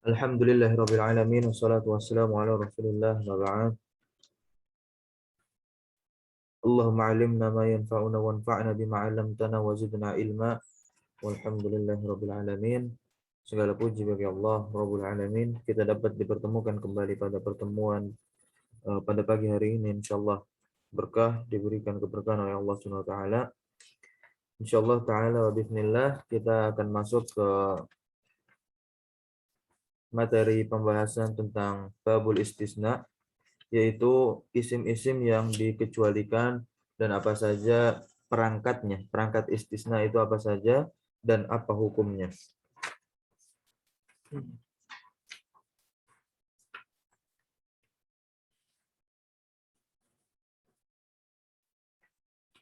Alhamdulillahirabbil alamin wassalatu wassalamu ala Rasulillah wa ba'd. Allahumma 'allimna ma yanfa'una wanfa'na bima 'allamtana wa zidna ilma. Walhamdulillahirabbil alamin. Segala puji bagi Allah Rabbul alamin. Kita dapat dipertemukan kembali pada pertemuan pada pagi hari ini insyaallah berkah diberikan keberkahan oleh Allah Subhanahu wa taala. Insyaallah taala wa bismillah kita akan masuk ke materi pembahasan tentang babul istisna, yaitu isim-isim yang dikecualikan dan apa saja perangkatnya. Perangkat istisna itu apa saja dan apa hukumnya.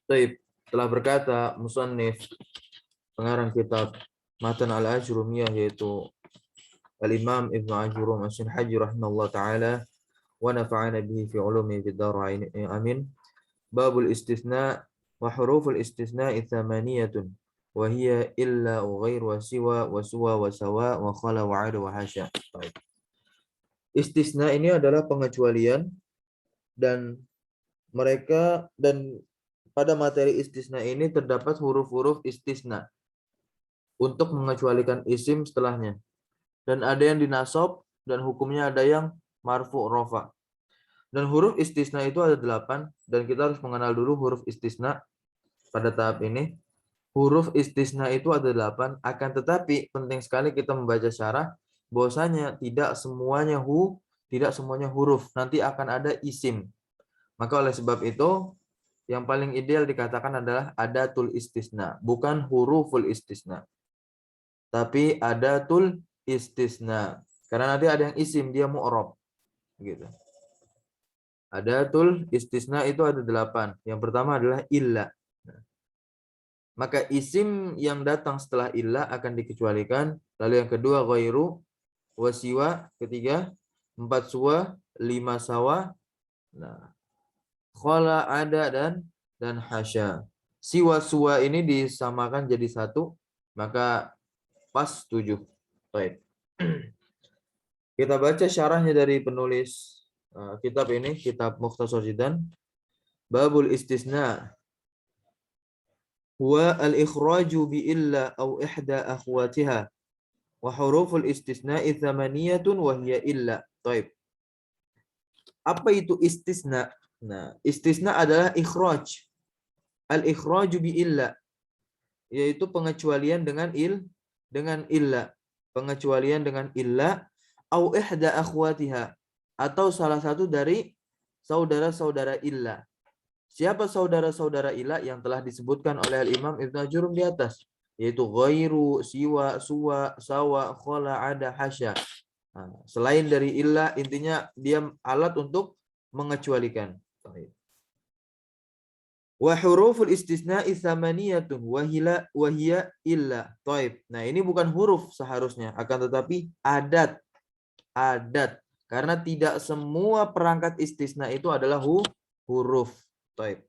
Baik, telah berkata musannif pengarang kitab Matan al-Ajrumiyah, yaitu Al-Imam Ibnu Ajrum As-Sinhaji rahimahullah ta'ala wa nafa'ana bihi fi ulumi fid dharain amin. Babul istisna wa huruful istisna thamaniyatun wa hiya illa wa ghair wa siwa wa suwa wa sawa wa khala wa ada wa hasya. Istisna ini adalah pengecualian dan pada materi istisna ini terdapat huruf-huruf istisna untuk mengecualikan isim setelahnya. Dan ada yang dinasab dan hukumnya ada yang marfu' rafa. Dan huruf istisna itu ada 8 dan kita harus mengenal dulu huruf istisna pada tahap ini. Huruf istisna itu ada 8, akan tetapi penting sekali kita membaca syarah bahwasanya tidak semuanya huruf, nanti akan ada isim. Maka oleh sebab itu yang paling ideal dikatakan adalah adatul istisna, bukan huruful istisna, tapi adatul istisna. Karena nanti ada yang isim, dia mu'rab gitu. Adatul istisna itu ada 8. Yang pertama adalah illa. Maka isim yang datang setelah illa akan dikecualikan. Lalu yang kedua ghairu, wasiwa, ketiga 4 suwa, 5 sawa, nah, khala ada dan hasya. Siwa suwa ini disamakan jadi 1, maka pas 7. Baik. Kita baca syarahnya dari penulis kitab ini, kitab Mukhtasar Jidan. Babul istisna huwa al-ikhraju bi illa aw ihda akhwatiha wa huruful istisna'i thamaniyatun wa hiya illa. Baik. Apa itu istisna? Nah, istisna adalah ikhraj. Al-ikhraju bi illa, yaitu pengecualian dengan illa. Pengecualian dengan illa au ihda akhwatiha, atau salah satu dari saudara-saudara illa. Siapa saudara-saudara illa yang telah disebutkan oleh Al-Imam Ibnu Ajrum di atas, yaitu ghairu, siwa, suwa, sawa, khala, ada, hasya. Nah, selain dari illa, intinya dia alat untuk mengecualikan. Wa huruful istisna'i tsamaniyatun wa hiya illa. Taib. Nah, ini bukan huruf seharusnya, akan tetapi adat. Karena tidak semua perangkat istisna itu adalah huruf. Taib.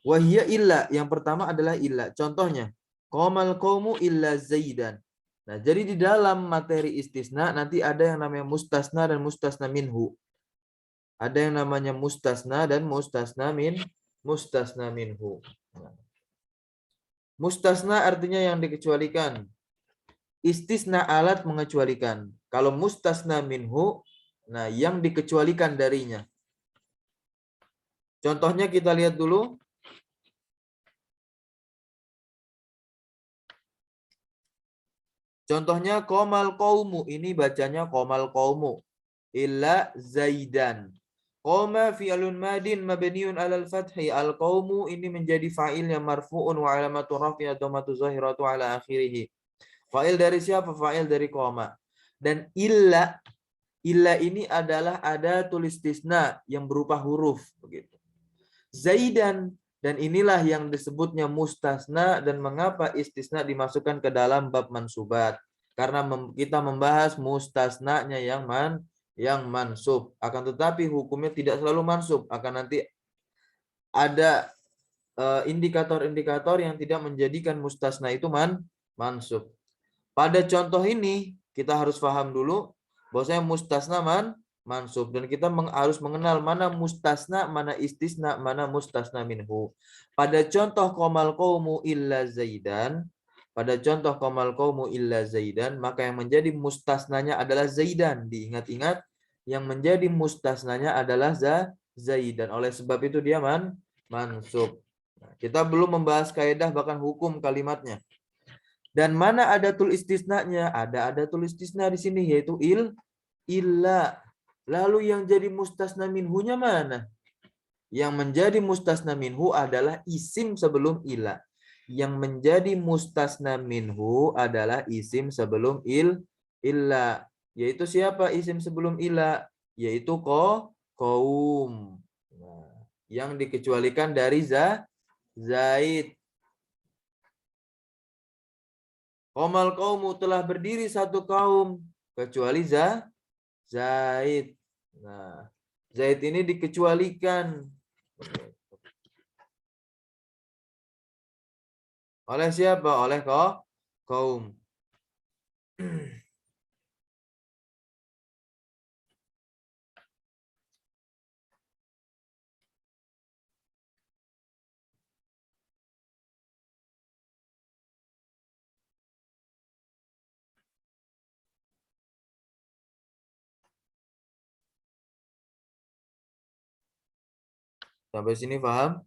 Wa hiya illa, yang pertama adalah illa. Contohnya, qamal qaumu illa zaidan. Nah, jadi di dalam materi istisna nanti ada yang namanya mustasna dan mustasna minhu. Ada yang namanya mustasna dan mustasna minhu. Mustasna artinya yang dikecualikan. Istisna alat mengecualikan. Kalau mustasna minhu, nah yang dikecualikan darinya. Contohnya kita lihat dulu. Contohnya qamal qaumu, ini bacanya qamal qaumu illa zaidan. Qoma fi'lun madin mabniun 'alal fathi, al-qaumu ini menjadi fa'il yang marfu'un wa 'alamatu raf'ihi dhammatu zahiratu 'ala akhirih. Fa'il dari siapa? Fa'il dari qoma. Dan illa ini adalah adatul istisna yang berupa huruf begitu. Zaidan, dan inilah yang disebutnya mustasna. Dan mengapa istisna dimasukkan ke dalam bab mansubat? Karena kita membahas mustasnanya yang mansub. Akan tetapi hukumnya tidak selalu mansub. Akan nanti ada indikator-indikator yang tidak menjadikan mustasna itu mansub. Pada contoh ini kita harus paham dulu bahwasanya mustasna mansub, dan kita harus mengenal mana mustasna, mana istisna, mana mustasna minhu. Pada contoh qamal qaumu illa zaidan, maka yang menjadi mustasnanya adalah zaidan. Diingat-ingat, yang menjadi mustasnanya adalah zaidan. Oleh sebab itu dia mansub. Nah, kita belum membahas kaidah bahkan hukum kalimatnya. Dan mana adatul istisnanya? Ada adatul istisna di sini, yaitu illa. Lalu yang jadi mustasna minhunya mana? Yang menjadi mustasna minhu adalah isim sebelum illa. Yang menjadi mustasna minhu adalah isim sebelum illa. Yaitu siapa isim sebelum illa? Yaitu qaum. Nah, yang dikecualikan dari zaid. Qamal qaumu, telah berdiri satu kaum kecuali zaid. Nah, zaid ini dikecualikan oleh siapa? Oleh kaum. Sampai sini paham?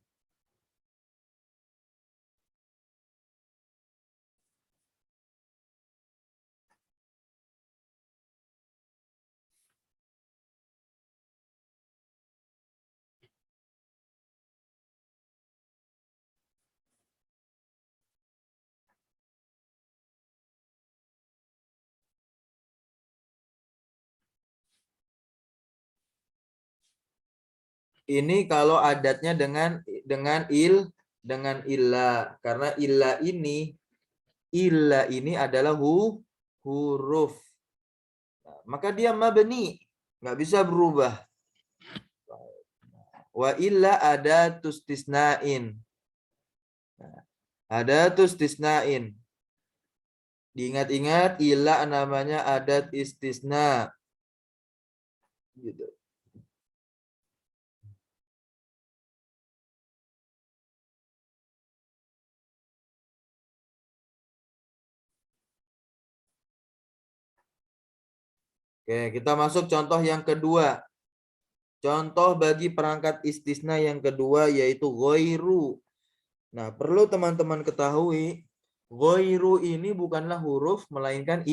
Ini kalau adatnya dengan illa, karena illa ini adalah huruf. Nah, maka dia mabni, nggak bisa berubah. Wa illa ada tustisnain. Ada tustisnain. Diingat-ingat, illa namanya adat istisna. Gitu. Oke, kita masuk contoh yang kedua. Contoh bagi perangkat istisna yang kedua yaitu ghairu. Nah, perlu teman-teman ketahui, ghairu ini bukanlah huruf melainkan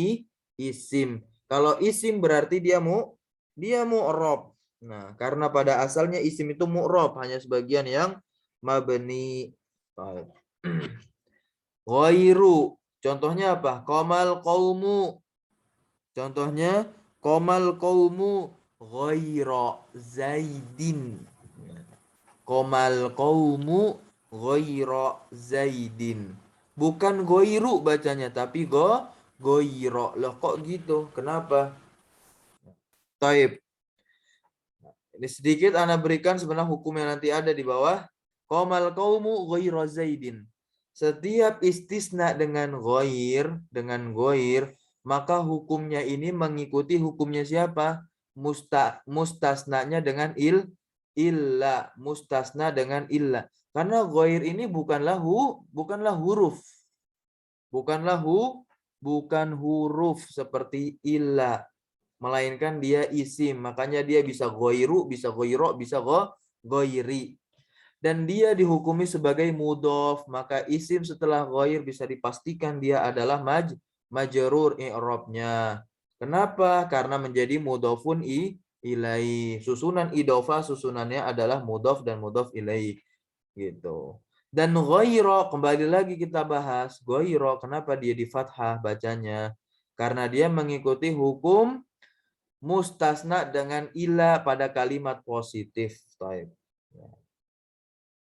isim. Kalau isim berarti dia mu'rab. Nah, karena pada asalnya isim itu mu'rab, hanya sebagian yang mabni. Ghairu. Contohnya apa? Qamal qaumu. Contohnya qamal qaumu ghaira zaidin. Qamal qaumu ghaira zaidin. Bukan ghairu bacanya, tapi ghaira. Loh kok gitu? Kenapa? Taib. Ini sedikit Anda berikan sebenarnya hukum yang nanti ada di bawah. Qamal qaumu ghaira zaidin. Setiap istisna dengan ghair, maka hukumnya ini mengikuti hukumnya siapa? Mustasnanya dengan illa, mustasna dengan illa. Karena ghair ini bukanlah huruf. Bukan huruf seperti illa, melainkan dia isim. Makanya dia bisa ghairu, bisa ghairo, bisa ghairi. Dan dia dihukumi sebagai mudhof, maka isim setelah ghair bisa dipastikan dia adalah majrur i'rabnya. Kenapa? Karena menjadi mudhofun ilai. Susunan idhofah susunannya adalah mudhof dan mudhof ilai. Gitu. Dan ghaira, kembali lagi kita bahas, ghaira kenapa dia di fathah bacanya? Karena dia mengikuti hukum mustasna dengan ila pada kalimat positif.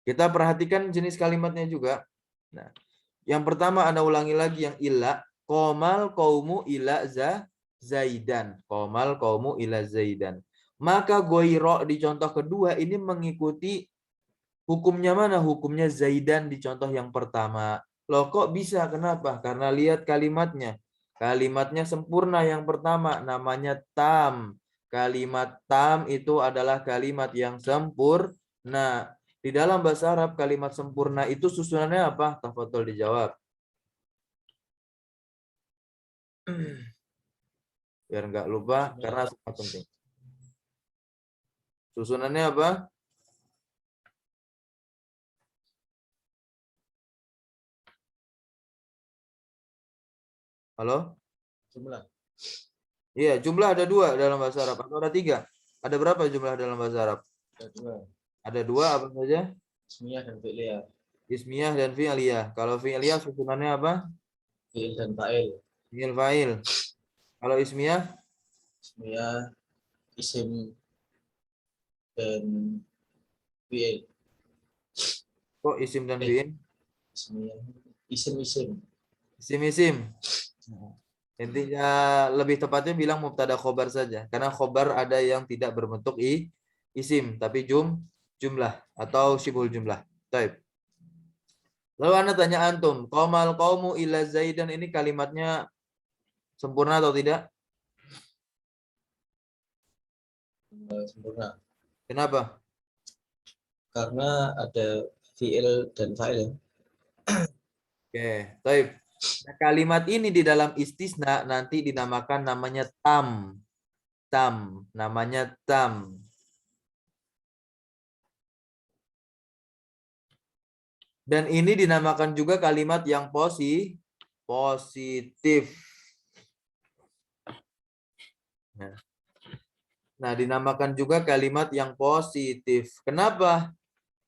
Kita perhatikan jenis kalimatnya juga. Nah, yang pertama Anda ulangi lagi yang illa. Qamal qaumu ila zaidan. Qamal qaumu ila zaidan. Maka ghaira di contoh kedua ini mengikuti hukumnya mana? Hukumnya zaidan di contoh yang pertama. Loh kok bisa? Kenapa? Karena lihat kalimatnya. Kalimatnya sempurna yang pertama, namanya tam. Kalimat tam itu adalah kalimat yang sempurna. Di dalam bahasa Arab, kalimat sempurna itu susunannya apa? Tafadhol dijawab. Biar nggak lupa, karena sangat penting. Susunannya apa? Halo? Jumlah. Iya, jumlah ada 2 dalam bahasa Arab. Atau ada 3? Ada berapa jumlah dalam bahasa Arab? Ada 2. Ada 2 apa saja? Ismiyah dan fi'liyah. Ismiyah dan fi'liyah. Kalau fi'liyah susunannya apa? Fi'il dan fa'il. Fi'il fa'il. Kalau ismiyah? Ismiyah, isim dan fi'il. Kok isim dan fi'il? Ismiyah, isim-isim. Isim-isim. Intinya lebih tepatnya bilang mubtada khobar saja. Karena khobar ada yang tidak berbentuk isim. Tapi jumlah. Atau syibhul jumlah. Baik. Lalu Anda tanya antum. Qomal qawmu ila zaidan ini kalimatnya sempurna atau tidak? Sempurna. Kenapa? Karena ada fi'il dan fa'il. Oke, baik. Nah, kalimat ini di dalam istisna nanti dinamakan namanya tam. Tam, namanya tam. Dan ini dinamakan juga kalimat yang positif. Nah, dinamakan juga kalimat yang positif. Kenapa?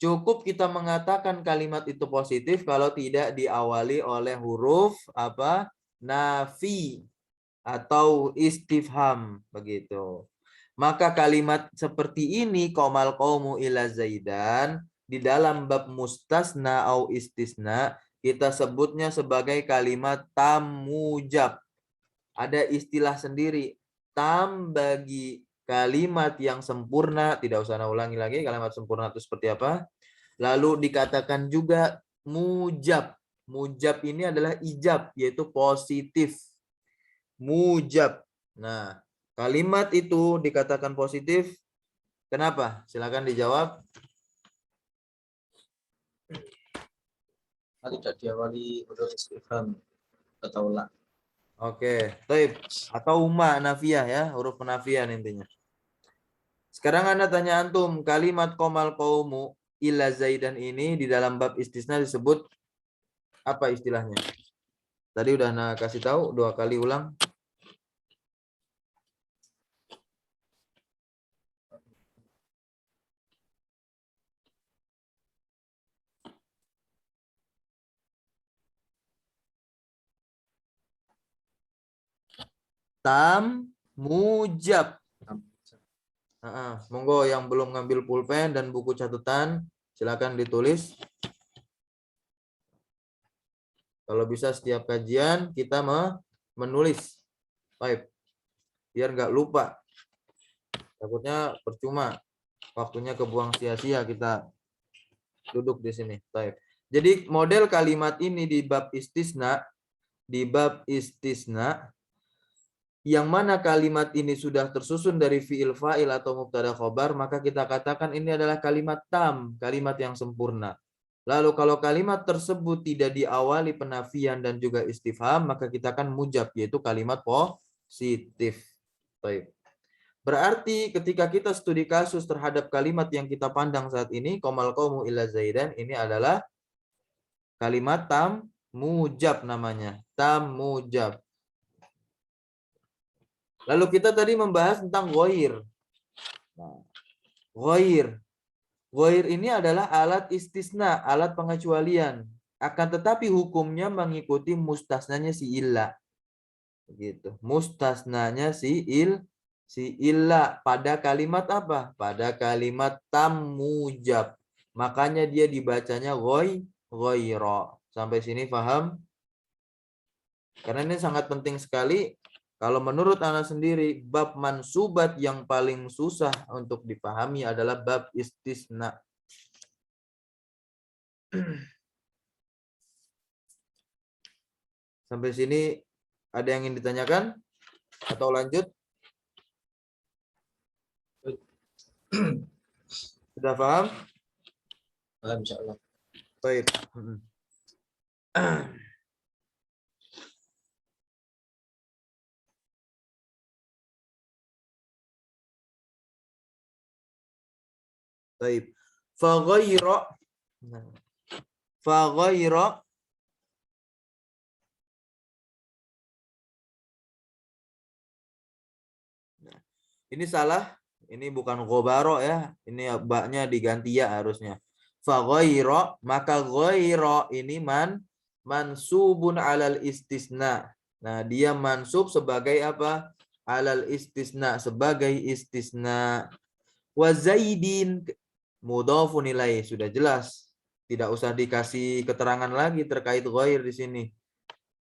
Cukup kita mengatakan kalimat itu positif kalau tidak diawali oleh huruf apa? Nafi atau istifham begitu. Maka kalimat seperti ini qomal qaumu ila zaidan di dalam bab mustasna au istisna kita sebutnya sebagai kalimat tam mujab. Ada istilah sendiri tam bagi kalimat yang sempurna, tidak usah ulangi lagi kalimat sempurna itu seperti apa. Lalu dikatakan juga mujab. Mujab ini adalah ijab, yaitu positif. Mujab. Nah, kalimat itu dikatakan positif. Kenapa? Silakan dijawab. Tidak diawali huruf istifham atau la. Oke, taib. Atau ma nafiyah ya, huruf penafian intinya. Sekarang Anda tanya antum, kalimat qomal qaumu illa zaidan ini di dalam bab istisna disebut apa istilahnya? Tadi udah kasih tahu 2 kali ulang. Tam mujab. Monggo yang belum ngambil pulpen dan buku catatan, silakan ditulis. Kalau bisa setiap kajian kita menulis. Baik. Biar nggak lupa. Takutnya percuma. Waktunya kebuang sia-sia kita duduk di sini. Baik. Jadi model kalimat ini di bab istisna, yang mana kalimat ini sudah tersusun dari fi'il fa'il atau mubtada khobar, maka kita katakan ini adalah kalimat tam, kalimat yang sempurna. Lalu kalau kalimat tersebut tidak diawali penafian dan juga istifham, maka kita akan mujab, yaitu kalimat positif. Baik. Berarti ketika kita studi kasus terhadap kalimat yang kita pandang saat ini, qomal qaumu illa zaidan, ini adalah kalimat tam mujab namanya. Tam mujab. Lalu kita tadi membahas tentang ghair. Nah, ghair. Ghair ini adalah alat istisna, alat pengecualian. Akan tetapi hukumnya mengikuti mustasnanya si illa. Begitu. Mustasnanya si illa pada kalimat apa? Pada kalimat tam mujab. Makanya dia dibacanya ghaira. Sampai sini paham? Karena ini sangat penting sekali. Kalau menurut Ana sendiri, bab mansubat yang paling susah untuk dipahami adalah bab istisna. Sampai sini ada yang ingin ditanyakan atau lanjut? Sudah paham? Insyaallah. Baik. Baik. Faghaira. Faghaira. Ini salah. Ini bukan ghobaro ya. Ini baknya diganti ya harusnya. Faghaira, maka ghaira ini mansubun alal istisna. Nah, dia mansub sebagai apa? Alal istisna, sebagai istisna. Wa zaidin mudhafun ilaih, sudah jelas. Tidak usah dikasih keterangan lagi terkait ghair di sini.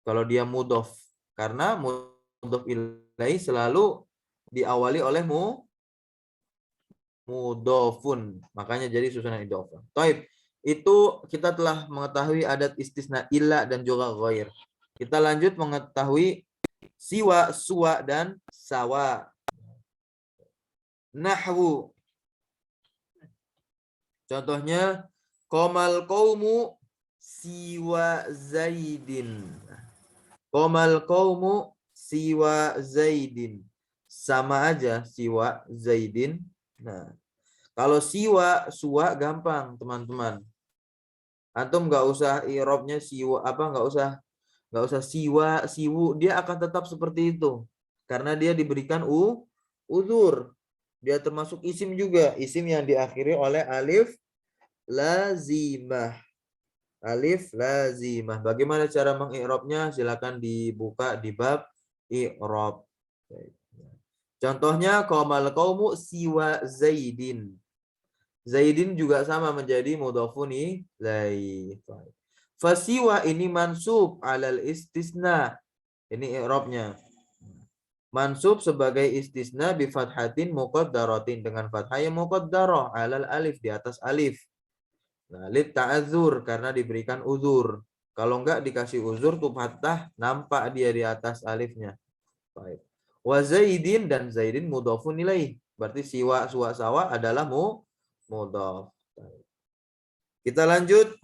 Kalau dia mudhaf, karena mudhaf ilaih selalu diawali oleh mudhafun. Makanya jadi susunan idhofah. Taib. Itu kita telah mengetahui adat istisna illa dan juga ghair. Kita lanjut mengetahui siwa, suwa, dan sawa. Nahwu. Contohnya, qomal qaumu siwa zaidin. Qomal qaumu siwa zaidin. Sama aja siwa zaidin. Nah, kalau siwa, suwa gampang, teman-teman. Antum nggak usah i'rabnya siwa apa, nggak usah siwa, siwu, dia akan tetap seperti itu. Karena dia diberikan uzur. Dia termasuk isim juga, isim yang diakhiri oleh alif lazimah. Alif lazimah. Bagaimana cara mengi'rabnya? Silakan dibuka di bab i'rab. Contohnya qamal qaumu siwa zaidin. Zaidin juga sama menjadi mudhafun ilaih. Fasiwa ini mansub alal istisna. Ini i'rabnya. Mansub sebagai istisna bi fathatin muqaddaratin, dengan fathah yang muqaddarah alal alif, di atas alif. Nah, lit ta'adzur, karena diberikan uzur. Kalau enggak dikasih uzur tuh fathah, nampak dia di atas alifnya. Baik. Wa zaidin, dan zaidin mudhafun ilaih. Berarti siwa, suwa, sawa adalah mudhaf. Kita lanjut.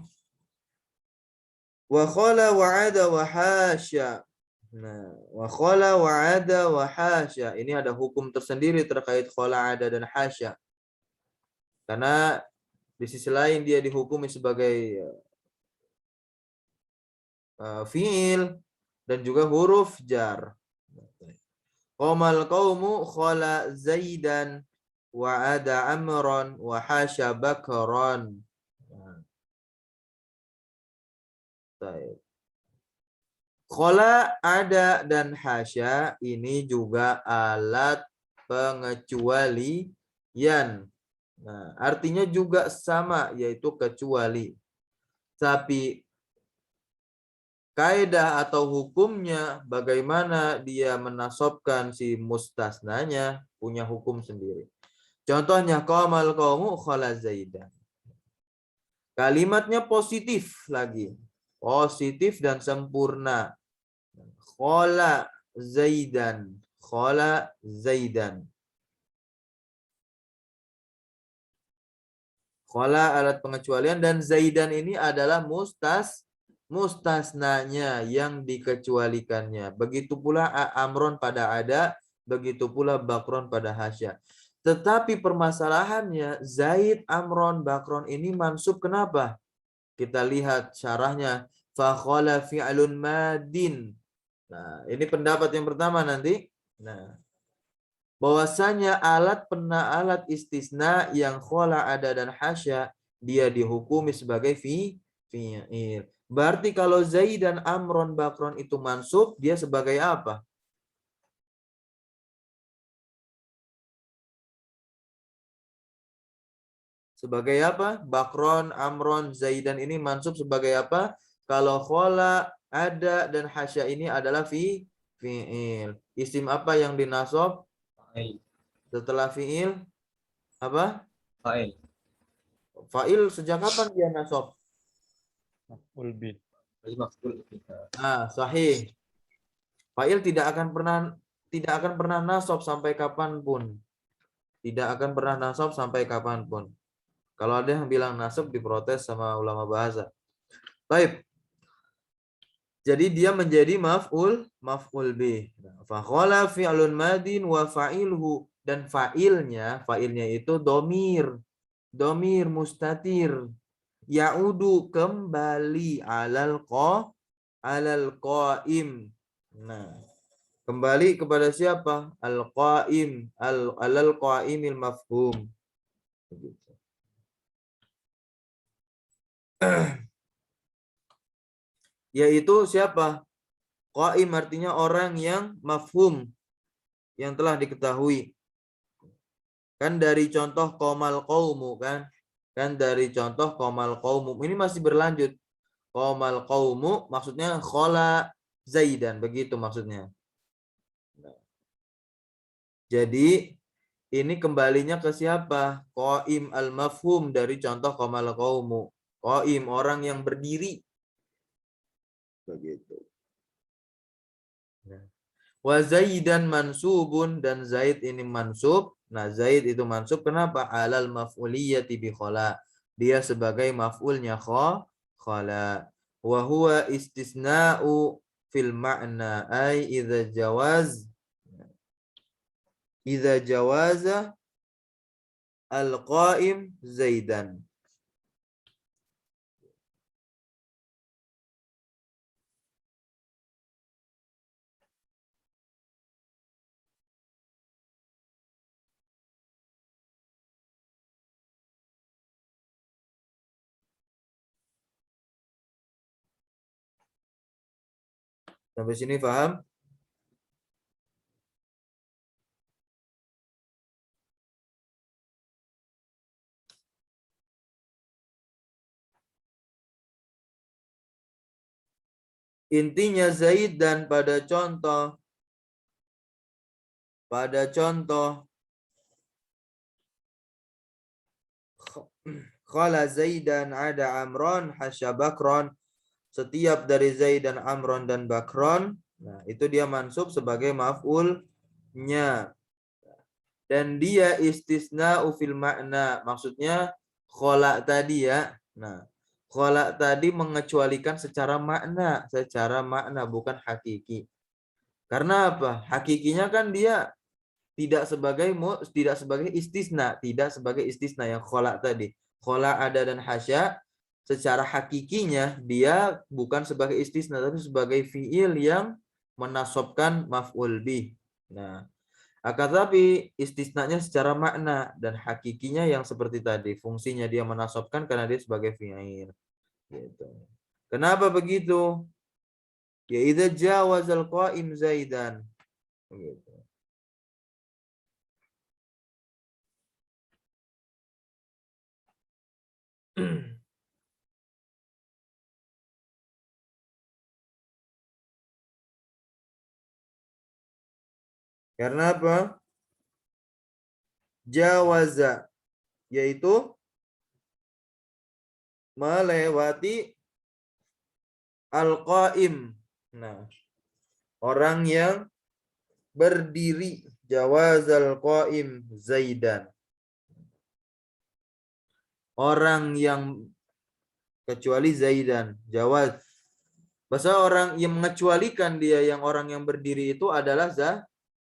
Wa khala wa ada wa hasya. Nah, wa khala wa ada wa hasya. Ini ada hukum tersendiri terkait khala, ada, dan hasya. Karena di sisi lain dia dihukumi sebagai fiil dan juga huruf jar. Qamal qaumu khala zaidan wa ada amran wa hasya bakran. Khala, ada, dan hasya ini juga alat pengecualian. Nah, artinya juga sama, yaitu kecuali. Tapi kaidah atau hukumnya, bagaimana dia menasobkan si mustasnanya, punya hukum sendiri. Contohnya, qamal qaumu khala zaidan. Kalimatnya positif lagi. Positif dan sempurna. Khala zaidan. Khala zaidan. Khala alat pengecualian, dan zaidan ini adalah mustasnanya yang dikecualikannya. Begitu pula amron pada ada, begitu pula bakron pada hasya. Tetapi permasalahannya zaid, amron, bakron ini mansub kenapa? Kita lihat syarahnya. Fa khala fi'lun madin. Nah, ini pendapat yang pertama nanti. Nah, bahwasanya alat istisna yang khala, ada, dan hasya, dia dihukumi sebagai fi'il. Berarti kalau zaid dan amron bakron itu mansub, dia sebagai apa? Sebagai apa? Bakron, amron, zaidan ini mansub sebagai apa? Kalau khala, ada, dan hasya ini adalah fi'il. Isim apa yang dinasab setelah fi'il? Apa? Fa'il. Fa'il sejak kapan dia nasab? Maf'ul bih. Berarti maf'ul bihi. Sahih. Fa'il tidak akan pernah nasab sampai kapanpun. Tidak akan pernah nasab sampai kapanpun. Kalau ada yang bilang nasab diprotes sama ulama bahasa. Baik. Jadi dia menjadi maf'ul bih. Fa khala fi'lun madin wa fa'ilhu, dan fa'ilnya itu domir mustatir. Ya'udu kembali alal qaim. Nah, kembali kepada siapa? Al-qaim, alal qaimil mafhum. Yaitu siapa? Qaim artinya orang yang mafhum, yang telah diketahui. Kan dari contoh qomal qaumu kan? Kan dari contoh qomal qaumu. Ini masih berlanjut. Qomal qaumu maksudnya khola Zaidan, begitu maksudnya. Jadi ini kembalinya ke siapa? Qaim al-mafhum dari contoh qomal qaumu. Qaim orang yang berdiri. Begitu. Wa Zaidan mansubun, dan Zaid ini mansub. Nah, Zaid itu mansub kenapa? Alal maf'uliyati bi khala. Dia sebagai maf'ulnya khala. Wa huwa istisna'u fil ma'na ay idza jawaza al-qa'im Zaidan. Sampai sini paham? Intinya Zaid dan pada contoh khala Zaidan ada Amron hasya Bakron. Setiap dari Zaid dan Amron dan Bakron, nah itu dia mansub sebagai maf'ulnya. Dan dia istisna fil makna, maksudnya khala tadi ya. Nah, khala tadi mengecualikan secara makna bukan hakiki. Karena apa? Hakikinya kan dia tidak sebagai istisna yang khala tadi. Khala ada dan hasya, secara hakikinya dia bukan sebagai istisna tapi sebagai fiil yang menasobkan maf'ul bih. Nah, akan tapi istisnanya secara makna dan hakikinya yang seperti tadi, fungsinya dia menasobkan karena dia sebagai fiil. Gitu. Kenapa begitu? Ya idza jawazal qaim Zaidan. Gitu. Karena apa? Jawaza, yaitu melewati al-qaim. Nah, orang yang berdiri. Jawazal qaim Zaidan. Orang yang kecuali Zaidan. Jawaz. Bahasa orang yang mengecualikan dia yang orang yang berdiri itu adalah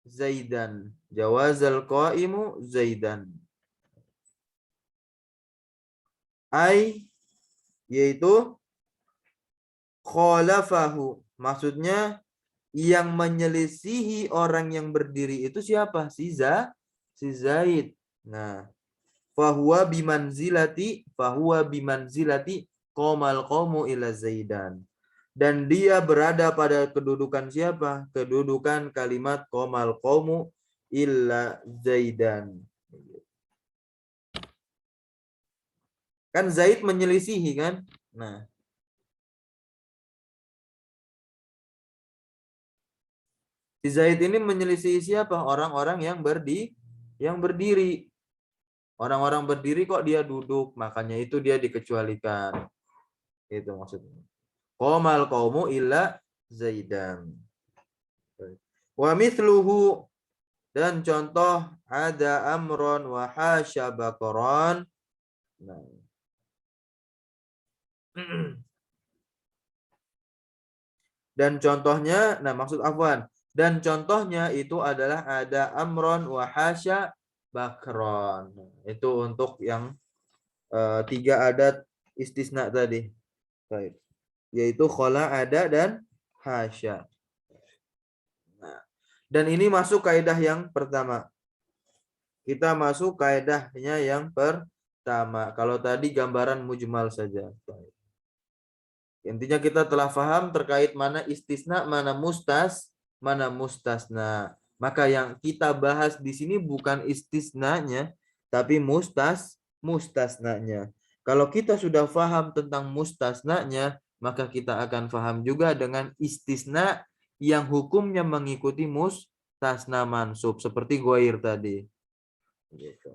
Zaidan. Jawazal qaimu Zaidan. Ai, yaitu khalafahu. Maksudnya yang menyelisihi orang yang berdiri itu siapa? Si Zaid. Nah, fahuwa bimanzilati qomal qaumu ila Zaidan. Dan dia berada pada kedudukan siapa? Kedudukan kalimat qomal qaumu illa Zaidan. Kan Zaid menyelisihi kan? Nah, si Zaid ini menyelisih siapa? Orang-orang yang berdiri. Orang-orang berdiri kok dia duduk, makanya itu dia dikecualikan. Itu maksudnya. Qomal qaumu illa Zaidan. Wa mithluhu, dan contoh ada amron wa hasya baqaran. Nah. Dan contohnya, nah maksud afwan, dan contohnya itu adalah ada amron wa hasya bakron. Itu untuk yang tiga adat istisna tadi. Baik. Yaitu khola, ada, dan hasya. Nah, dan ini masuk kaidah yang pertama. Kita masuk kaidahnya yang pertama. Kalau tadi gambaran mujmal saja. Baik. Intinya kita telah paham terkait mana istisna, mana mustasna. Maka yang kita bahas di sini bukan istisnanya, tapi mustasnanya. Kalau kita sudah paham tentang mustasnanya, maka kita akan paham juga dengan istisna yang hukumnya mengikuti mustasna mansub. Seperti ghair tadi. Gitu.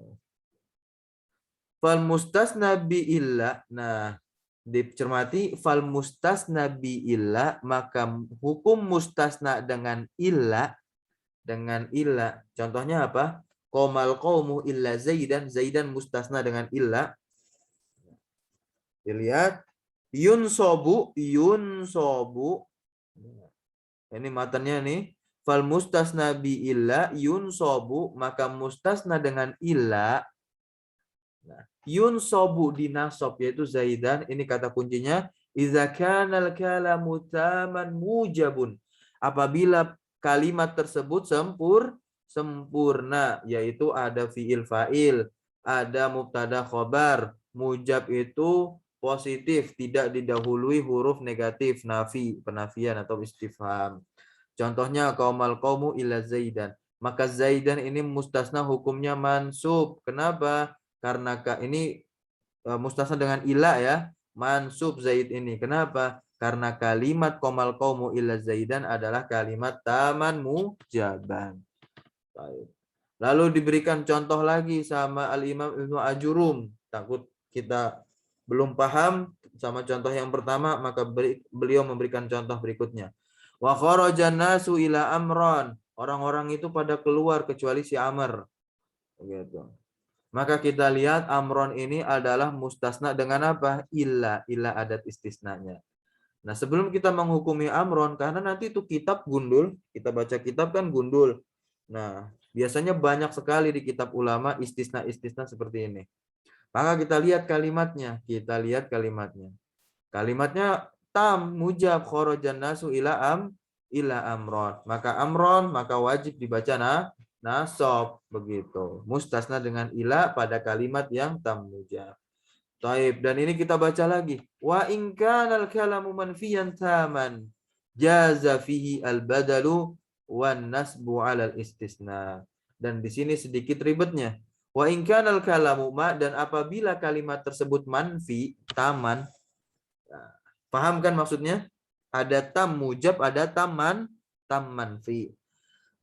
Fal mustasna bi illa. Nah, dicermati fal mustasna bi illa, maka hukum mustasna dengan illa, contohnya apa? Qomal qaumu illa Zaidan, Zaidan mustasna dengan illa. Dilihat yunsobu. Ini matanya nih. Fal mustasna bi illa yunsobu, maka mustasna dengan illa. Nah, yunsobu dinasob yaitu Zaidan, ini kata kuncinya idza kanal kalamu taman mujabun, apabila kalimat tersebut sempurna, yaitu ada fiil fa'il, ada mubtada khobar, mujab itu positif, tidak didahului huruf negatif, nafi, penafian atau istifham. Contohnya qaumal qaumu illa Zaidan, maka Zaidan ini mustasna hukumnya mansub. Kenapa? Karena ini mustasna dengan ila ya, mansub Zaid ini. Kenapa? Karena kalimat qomal qaumu illa Zaidan adalah kalimat taman mujaban. Baik. Lalu diberikan contoh lagi sama Al-Imam Ibnu Ajurum. Takut kita belum paham sama contoh yang pertama, maka beliau memberikan contoh berikutnya. Wa kharajan nasu ila amron. Orang-orang itu pada keluar kecuali si Amr. Begitu. Maka kita lihat amron ini adalah mustasna dengan apa? Illa adat istisnanya. Nah, sebelum kita menghukumi amron, karena nanti itu kitab gundul, kita baca kitab kan gundul. Nah, biasanya banyak sekali di kitab ulama istisna seperti ini. Maka kita lihat kalimatnya. Kalimatnya tam mujab kharajan nasu ila amron. Maka amron maka wajib dibaca nasab begitu. Mustasna dengan ila pada kalimat yang tam mujab. Taib, dan ini kita baca lagi. Wa in kanal kalamu manfiyan taman jaza fihi al badalu wan nasbu alal istisna. Dan di sini sedikit ribetnya. Wa in kanal kalamu ma, dan apabila kalimat tersebut manfi, taman. Nah, paham kan maksudnya? Ada tam mujab, ada tam manfi.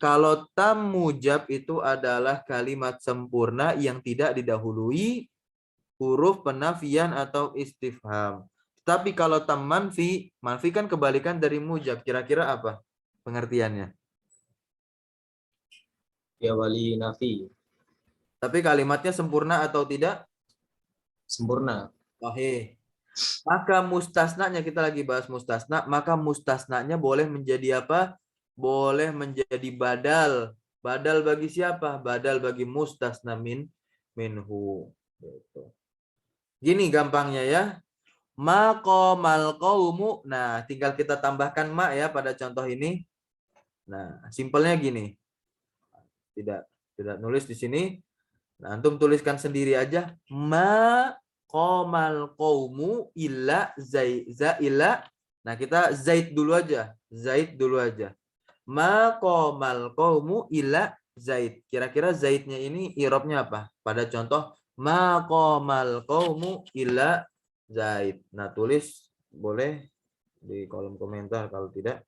Kalau tam mujab itu adalah kalimat sempurna yang tidak didahului huruf penafian atau istifham. Tapi kalau tam manfi kan kebalikan dari mujab. Kira-kira apa pengertiannya? Ya wali nafi. Tapi kalimatnya sempurna atau tidak? Sempurna. Sahih. Maka mustasnanya, kita lagi bahas mustasna, maka mustasnanya boleh menjadi apa? Boleh menjadi badal. Badal bagi siapa? Badal bagi mustasna minhu. Gitu. Gini gampangnya ya. Maqamal qaumu. Nah, tinggal kita tambahkan ma ya pada contoh ini. Nah, simpelnya gini. Tidak nulis di sini. Nah, antum tuliskan sendiri aja. Maqamal qaumu illa zaila. Nah, kita zaid dulu aja. Maqamal qaumu illa zaid. Kira-kira zaidnya ini i'rabnya apa? Pada contoh maqamal qaumu illa zaid. Nah, tulis boleh di kolom komentar kalau tidak.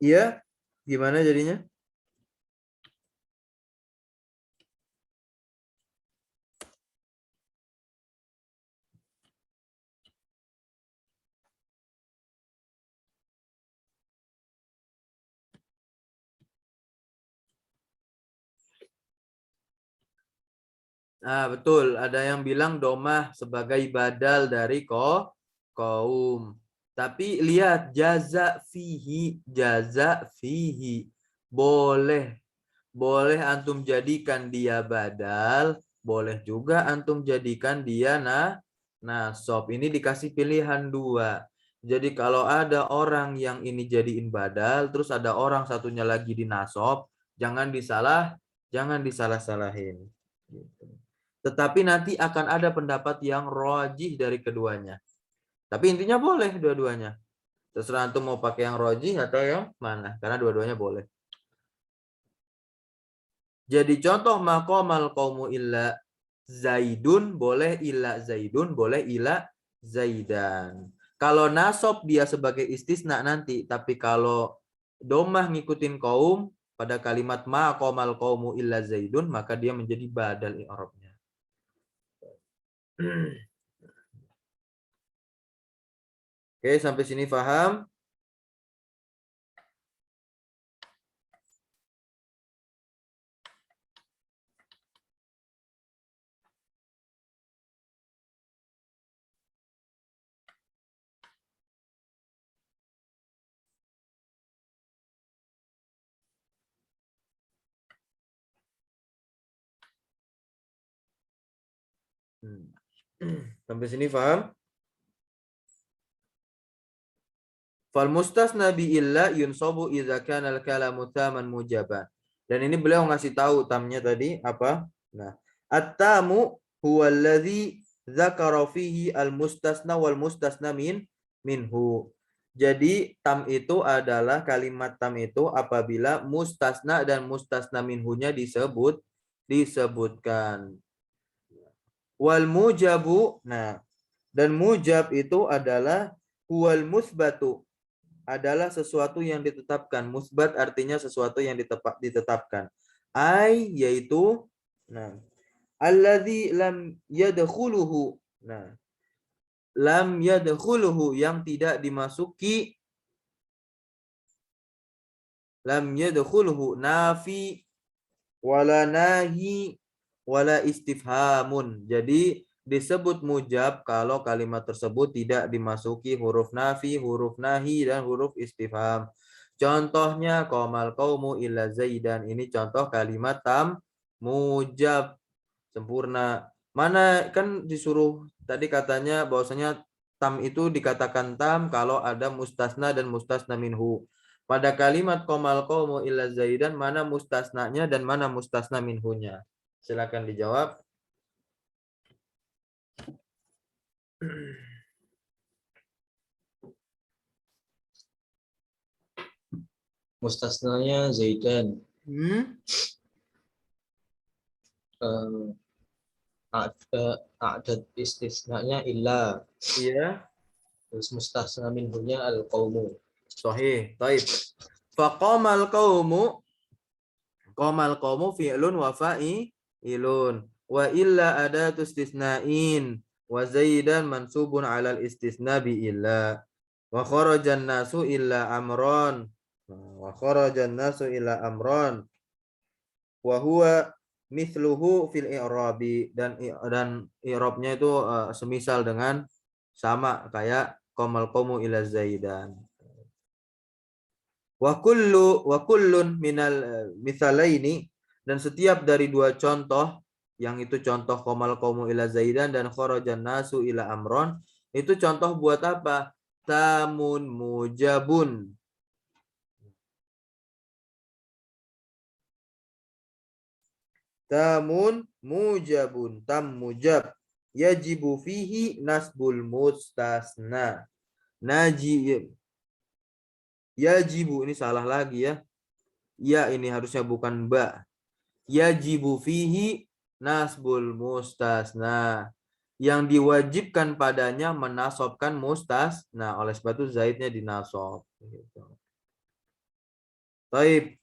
Iya, gimana jadinya? Nah, betul. Ada yang bilang domah sebagai badal dari kaum. Tapi lihat jaza fihi. Boleh. Boleh antum jadikan dia badal, boleh juga antum jadikan dia nasab. Ini dikasih pilihan dua. Jadi kalau ada orang yang ini jadiin badal, terus ada orang satunya lagi di nasab, jangan disalah-salahin. Gitu. Tetapi nanti akan ada pendapat yang rojih dari keduanya. Tapi intinya boleh dua-duanya. Terserah antum mau pakai yang rojih atau yang mana. Karena dua-duanya boleh. Jadi contoh maqamal qaumu illa Zaidun boleh illa Zaidun, boleh illa Zaidan. Kalau nasab dia sebagai istisna nanti, tapi kalau domah ngikutin kaum pada kalimat maqamal qaumu illa Zaidun, maka dia menjadi badal i'rabnya. Oke, sampai sini paham? Sampai sini paham? Fal mustasna bi illa yunsabu idza kana al kalamu taman mujaban. Dan ini beliau ngasih tahu tamnya tadi apa? Nah, at-tamu huwa alladhi dzakara fihi al mustasna wal mustasna minhu. Jadi tam itu adalah kalimat tam itu apabila mustasna dan mustasna minhunya disebutkan. Wal mujabu, nah, dan mujab itu adalah huwal musbatu, adalah sesuatu yang ditetapkan. Musbat artinya sesuatu yang ditetapkan. Ai yaitu, nah, alladzi lam yadkhuluhu. Nah, lam yadkhuluhu yang tidak dimasuki, lam yadkhuluhu nafi wala nahi wala istifhamun. Jadi disebut mujab kalau kalimat tersebut tidak dimasuki huruf nafi, huruf nahi, dan huruf istifham. Contohnya qamal qaumu illa zaidan. Ini contoh kalimat tam mujab sempurna. Mana kan disuruh tadi katanya bahwasanya tam itu dikatakan tam kalau ada mustasna dan mustasna minhu. Pada kalimat qamal qaumu illa zaidan mana mustasnanya dan mana mustasna minhunya? Silakan dijawab. Mustasnanya Zaidan. Hmm? Ada istisnanya illa. Iya. Terus mustasna minhunya al-qaumu. Sahih. Taib. Faqamal qaumu, qamal qaumu fi'lun wa fa'ilun. Wa illa adatu istisna'in. Wa zaidan mansubun alal istisna bi illa. Wa kharajan nasu illa amron. Wa kharajan nasu illa amron. Wa huwa mithluhu fil i'rabi, dan i'rabnya itu semisal dengan sama kayak qamal qaumu ila zaidan. Wa kullun minal mithalaini, dan setiap dari dua contoh, yang itu contoh qamal qaumu ila zaidan dan kharajan nasu ila amron, itu contoh buat apa? Tamun mujabun. Tamun mujabun, tam mujab. Yajibu fihi nasbul mustasna. Yajibu, ini salah lagi ya. Ya, ini harusnya bukan ba. Yajibu fihi nasbul mustasna. Yang diwajibkan padanya menasobkan mustasna. Oleh sebab itu zaidnya dinasob. Taib.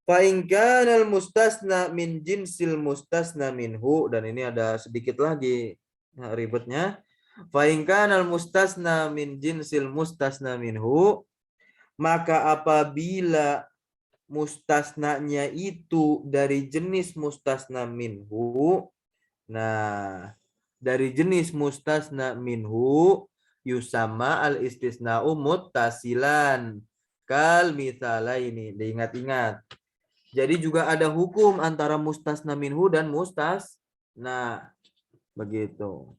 Fa in kana al mustasna min jinsil mustasna minhu, dan ini ada sedikit lagi ribetnya. Fa in kana al mustasna min jinsil mustasna minhu, maka apabila mustasnanya itu dari jenis mustasna minhu, nah dari jenis mustasna minhu yusama al istisna'u muttasilan kal mitsalaini. Diingat-ingat. Jadi juga ada hukum antara mustasna minhu dan mustasna. Begitu.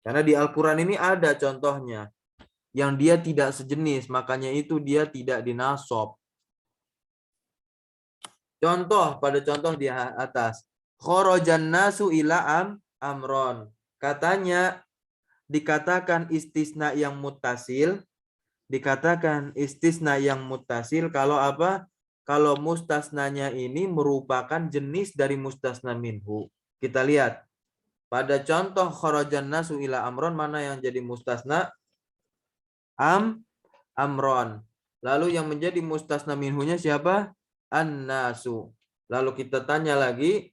Karena di Al-Quran ini ada contohnya. Yang dia tidak sejenis. Makanya itu dia tidak dinasob. Contoh, pada contoh di atas. Khorojan nasu ila amron. Katanya dikatakan istisna yang muttasil. Dikatakan istisna yang muttasil kalau apa? Kalau mustasnanya ini merupakan jenis dari mustasna minhu. Kita lihat. Pada contoh kharajan nasu ila amron, mana yang jadi mustasna? Amron. Lalu yang menjadi mustasna minhunya siapa? An-nasu. Lalu kita tanya lagi,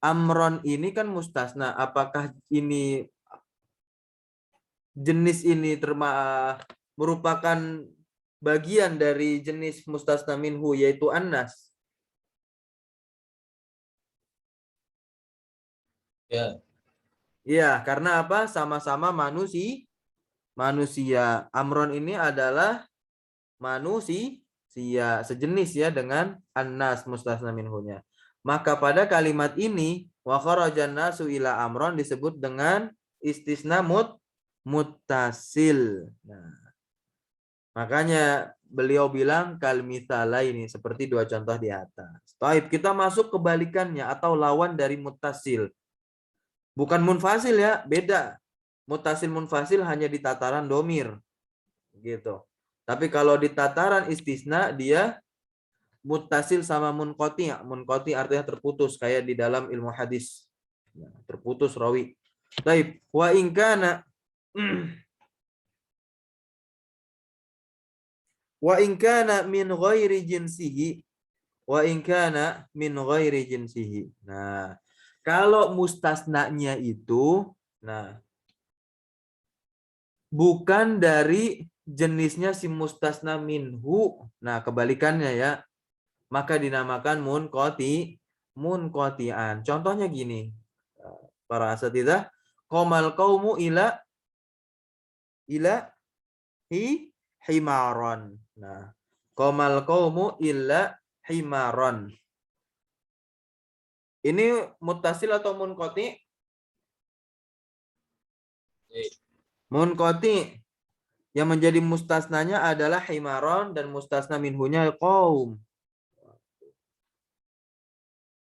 amron ini kan mustasna. Apakah ini jenis ini merupakan bagian dari jenis mustasna minhu, yaitu annas? Ya. Iya, karena apa? Sama-sama manusia. Amron ini adalah manusia, sejenis ya dengan annas mustasna minhunya. Maka pada kalimat ini wa kharajan nasu ila amron disebut dengan istisna muttasil. Nah, makanya beliau bilang kal mitsalaini, seperti dua contoh di atas. Taib, kita masuk kebalikannya atau lawan dari muttasil. Bukan munfasil ya, beda. Muttasil munfasil hanya di tataran domir. Gitu. Tapi kalau di tataran istisna dia muttasil sama munqati'. Munqati' artinya terputus, kayak di dalam ilmu hadis. Terputus rawi. Taib, wa in kana wa in kana min ghairi jinsihi, wa in kana min ghairi jinsihi. Nah, kalau mustasnanya itu bukan dari jenisnya si mustasna minhu. Nah, kebalikannya ya. Maka dinamakan munqati'an. Contohnya gini. Para asatidzah, qamal qaumu ila himaron. Nah, qamal qaumu illa himaron. Ini muttasil atau munqati'? Munqati'. Yang menjadi mustasnanya adalah himaron dan mustasna minhunya qaum.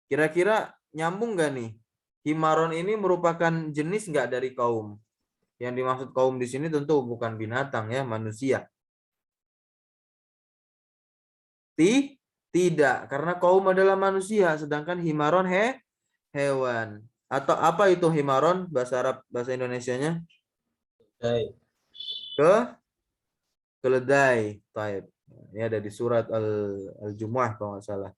Kira-kira nyambung nggak nih? Himaron ini merupakan jenis nggak dari kaum? Yang dimaksud kaum di sini tentu bukan binatang ya, manusia. Tidak, karena kaum adalah manusia, sedangkan himaron hewan. Atau apa itu himaron bahasa Arab, bahasa Indonesianya? Keledai. Taib. Ini ada di surat Al-Jumu'ah kalau nggak salah.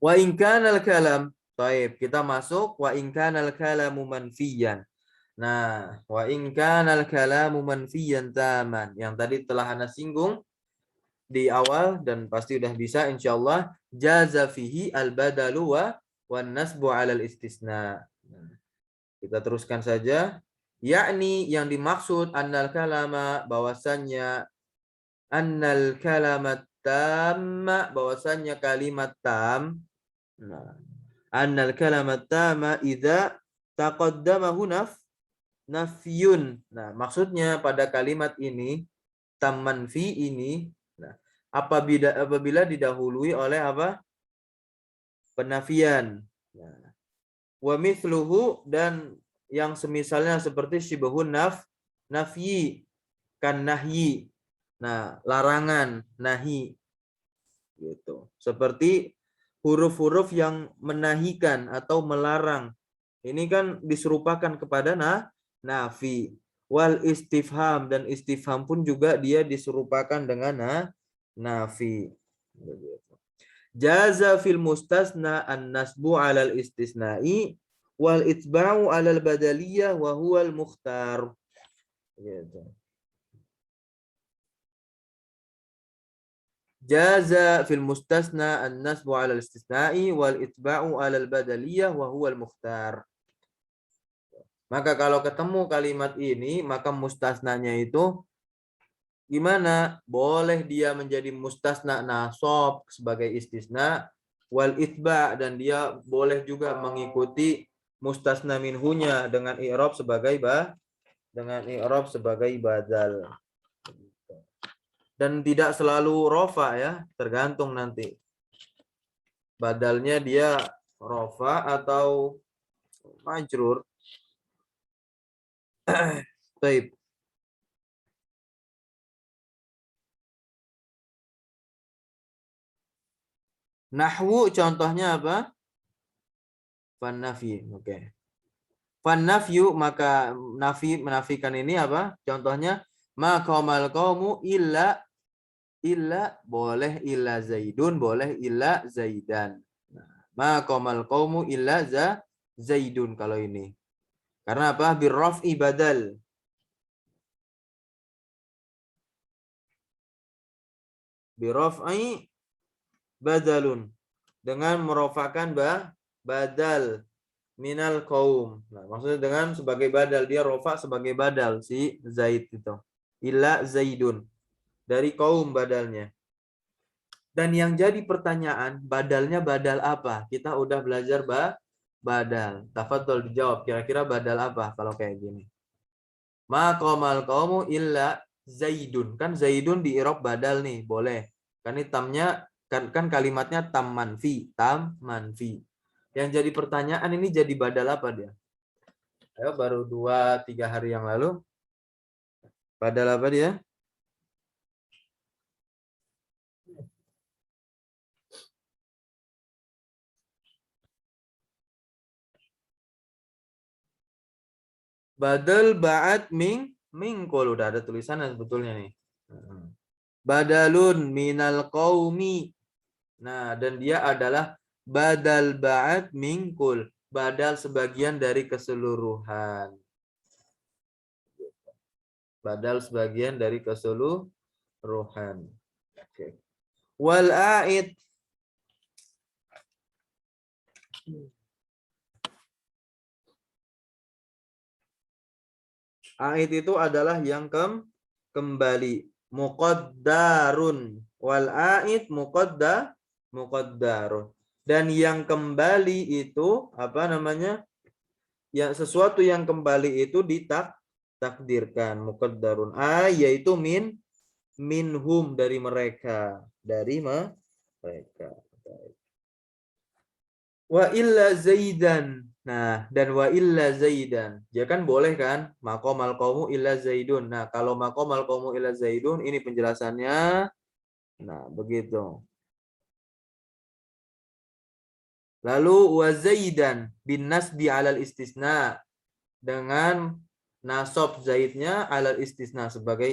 Wa in kana al-kalam, taib, kita masuk wa in kana al-kalamu manfiyan. Nah, wa in kana al-kalamu manfiyan taman, yang tadi telah Anda singgung di awal dan pasti udah bisa insyaallah, jaza fihi al-badalu wan nasbu 'ala al-istisna. Nah, kita teruskan saja. Yakni yang dimaksud annal kalama, bahwasannya annal kalamat tamma, bahwasannya kalimat tam. Nah, annal kalamat tamma idza taqaddamahu nafyun. Nah, maksudnya pada kalimat ini tam manfi ini, nah, apabila didahului oleh apa? Penafian. Nah, wa mithluhu, dan yang semisalnya seperti syibhun nafyi kan nahyi. Nah, larangan, nahi. Gitu. Seperti huruf-huruf yang menahikan atau melarang. Ini kan diserupakan kepada nafi. Wal istifham, dan istifham pun juga dia diserupakan dengan nafi. Jaza fil mustasna an-nasbu 'alal istisna'i wal itba'u 'alal badaliyah wa huwal mukhtar. Gitu. Jaza fil mustasna an-nasbu 'alal istisna'i wal itba'u 'alal badaliyah wa huwal mukhtar. Maka kalau ketemu kalimat ini, maka mustasnanya itu gimana? Boleh dia menjadi mustasna nasab sebagai istisna, wal itba, dan dia boleh juga mengikuti mustasna minhunya dengan i'rab sebagai badal. Dan tidak selalu rofa ya, tergantung nanti. Badalnya dia rofa atau majrur. Baik. Nahwu contohnya apa? Fan-nafi. Oke. Fan-nafyu, maka nafi menafikan ini apa? Contohnya ma qaumal qaumu illa boleh illa zaidun, boleh illa zaidan. Ma qaumal qaumu illa zaidun kalau ini. Karena apa? Birraf'i badal. Birraf'i badalun, dengan merofakan badal minal qaum. Nah, maksudnya dengan sebagai badal, dia rofa sebagai badal si Zaid itu. Illa zaidun, dari kaum badalnya. Dan yang jadi pertanyaan, badalnya badal apa? Kita udah belajar badal. Tafadhol dijawab, kira-kira badal apa kalau kayak gini? Ma qamal qaumu illa zaidun. Kan zaidun di i'rab badal nih, boleh. Kan ini tamnya kan kalimatnya tam manfi. Yang jadi pertanyaan, ini jadi badal apa dia? Ayo, baru 2-3 hari yang lalu. Badal apa dia? Badal ba'at mingkul. Udah ada tulisannya sebetulnya nih. Badalun minal qaumi. Nah, dan dia adalah badal ba'at mingkul. Badal sebagian dari keseluruhan. Badal sebagian dari keseluruhan. Oke. Wal a'id. A'id itu adalah yang kembali. Muqaddarun. Wal a'id muqaddarun. Dan yang kembali itu apa namanya? Ya, sesuatu yang kembali itu ditakdirkan. Muqaddarun. Yaitu minhum, dari mereka. Dari mereka. Wa illa zaidan. Nah, dan wa illa zaidan. Ya kan boleh kan? Maqamal qaumu illa zaidun. Nah, kalau maqamal qaumu illa zaidun, ini penjelasannya. Nah, begitu. Lalu wa zaidan bin nasbi alal istisna. Dengan nasab zaidnya alal istisna sebagai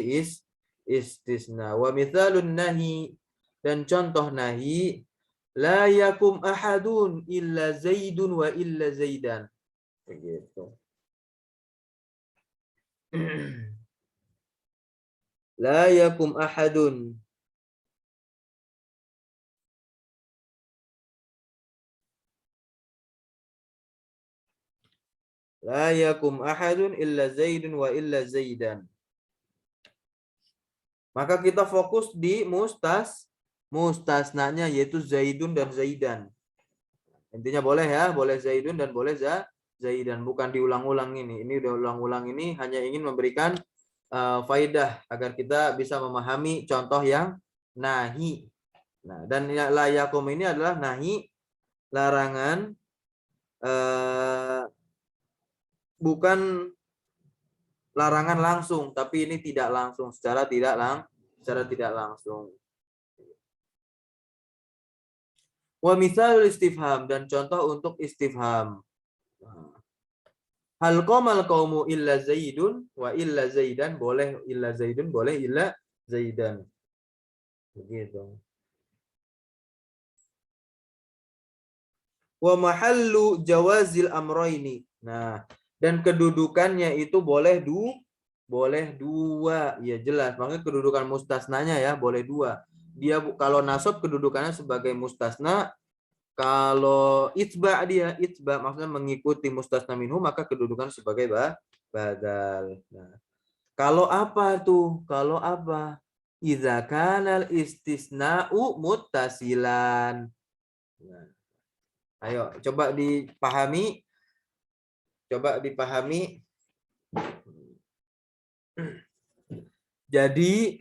istisna. Wa mithalun nahi, dan contoh nahi, la yakum ahadun illa zaidun wa illa zaidan. Begitu. La yakum ahadun. La yakum ahadun illa zaidun wa illa zaidan. Maka kita fokus di mustasnanya, yaitu zaidun dan zaidan. Intinya boleh ya, boleh zaidun dan boleh zaidan, bukan diulang-ulang ini. Ini udah ulang-ulang, ini hanya ingin memberikan faidah agar kita bisa memahami contoh yang nahi. Nah, dan la yakum ini adalah nahi, larangan, bukan larangan langsung, tapi ini tidak langsung, secara tidak langsung. Wa mithalul istifham, dan contoh untuk istifham. Hal qamal qaumu illa Zaidun wa illa Zaidan, boleh illa Zaidun, boleh illa Zaidan. Begitu. Wa mahallu jawazil amroini. Nah, dan kedudukannya itu boleh dua. Ya jelas, makanya kedudukan mustasnanya ya boleh dua. Dia kalau nasab kedudukannya sebagai mustasna, kalau itba maksudnya mengikuti mustasna minhu, maka kedudukan sebagai badal. Nah, kalau apa tuh? Kalau apa? Idza kanal istisna'u muttasilan. Nah, ayo coba dipahami. Jadi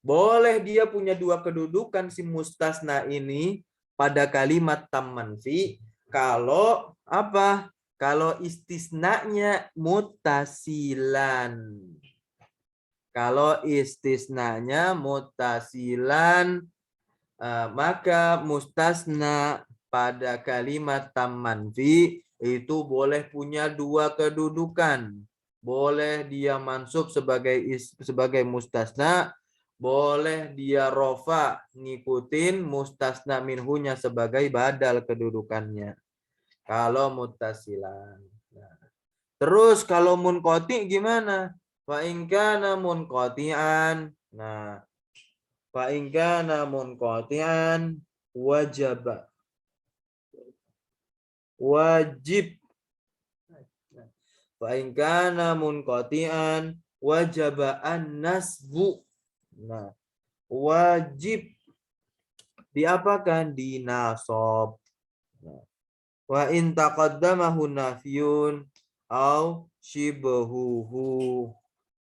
boleh dia punya dua kedudukan si mustasna ini pada kalimat tam manfi kalau apa? Kalau istisnanya muttasilan. Kalau istisnanya muttasilan, maka mustasna pada kalimat tam manfi itu boleh punya dua kedudukan. Boleh dia mansub sebagai mustasna, boleh dia rofa ngikutin mustasna minhunya sebagai badal kedudukannya. Kalau muttasilan. Nah, terus kalau munqati gimana? Fa in kana munqati'an. Nah, fa in kana munqati'an wajib. Fa in kana munqati'an wajaba an-nasbu. Nah, wajib diapakan? Dinasab. Nah, wa in taqaddamahu nafyun au shibhuhu.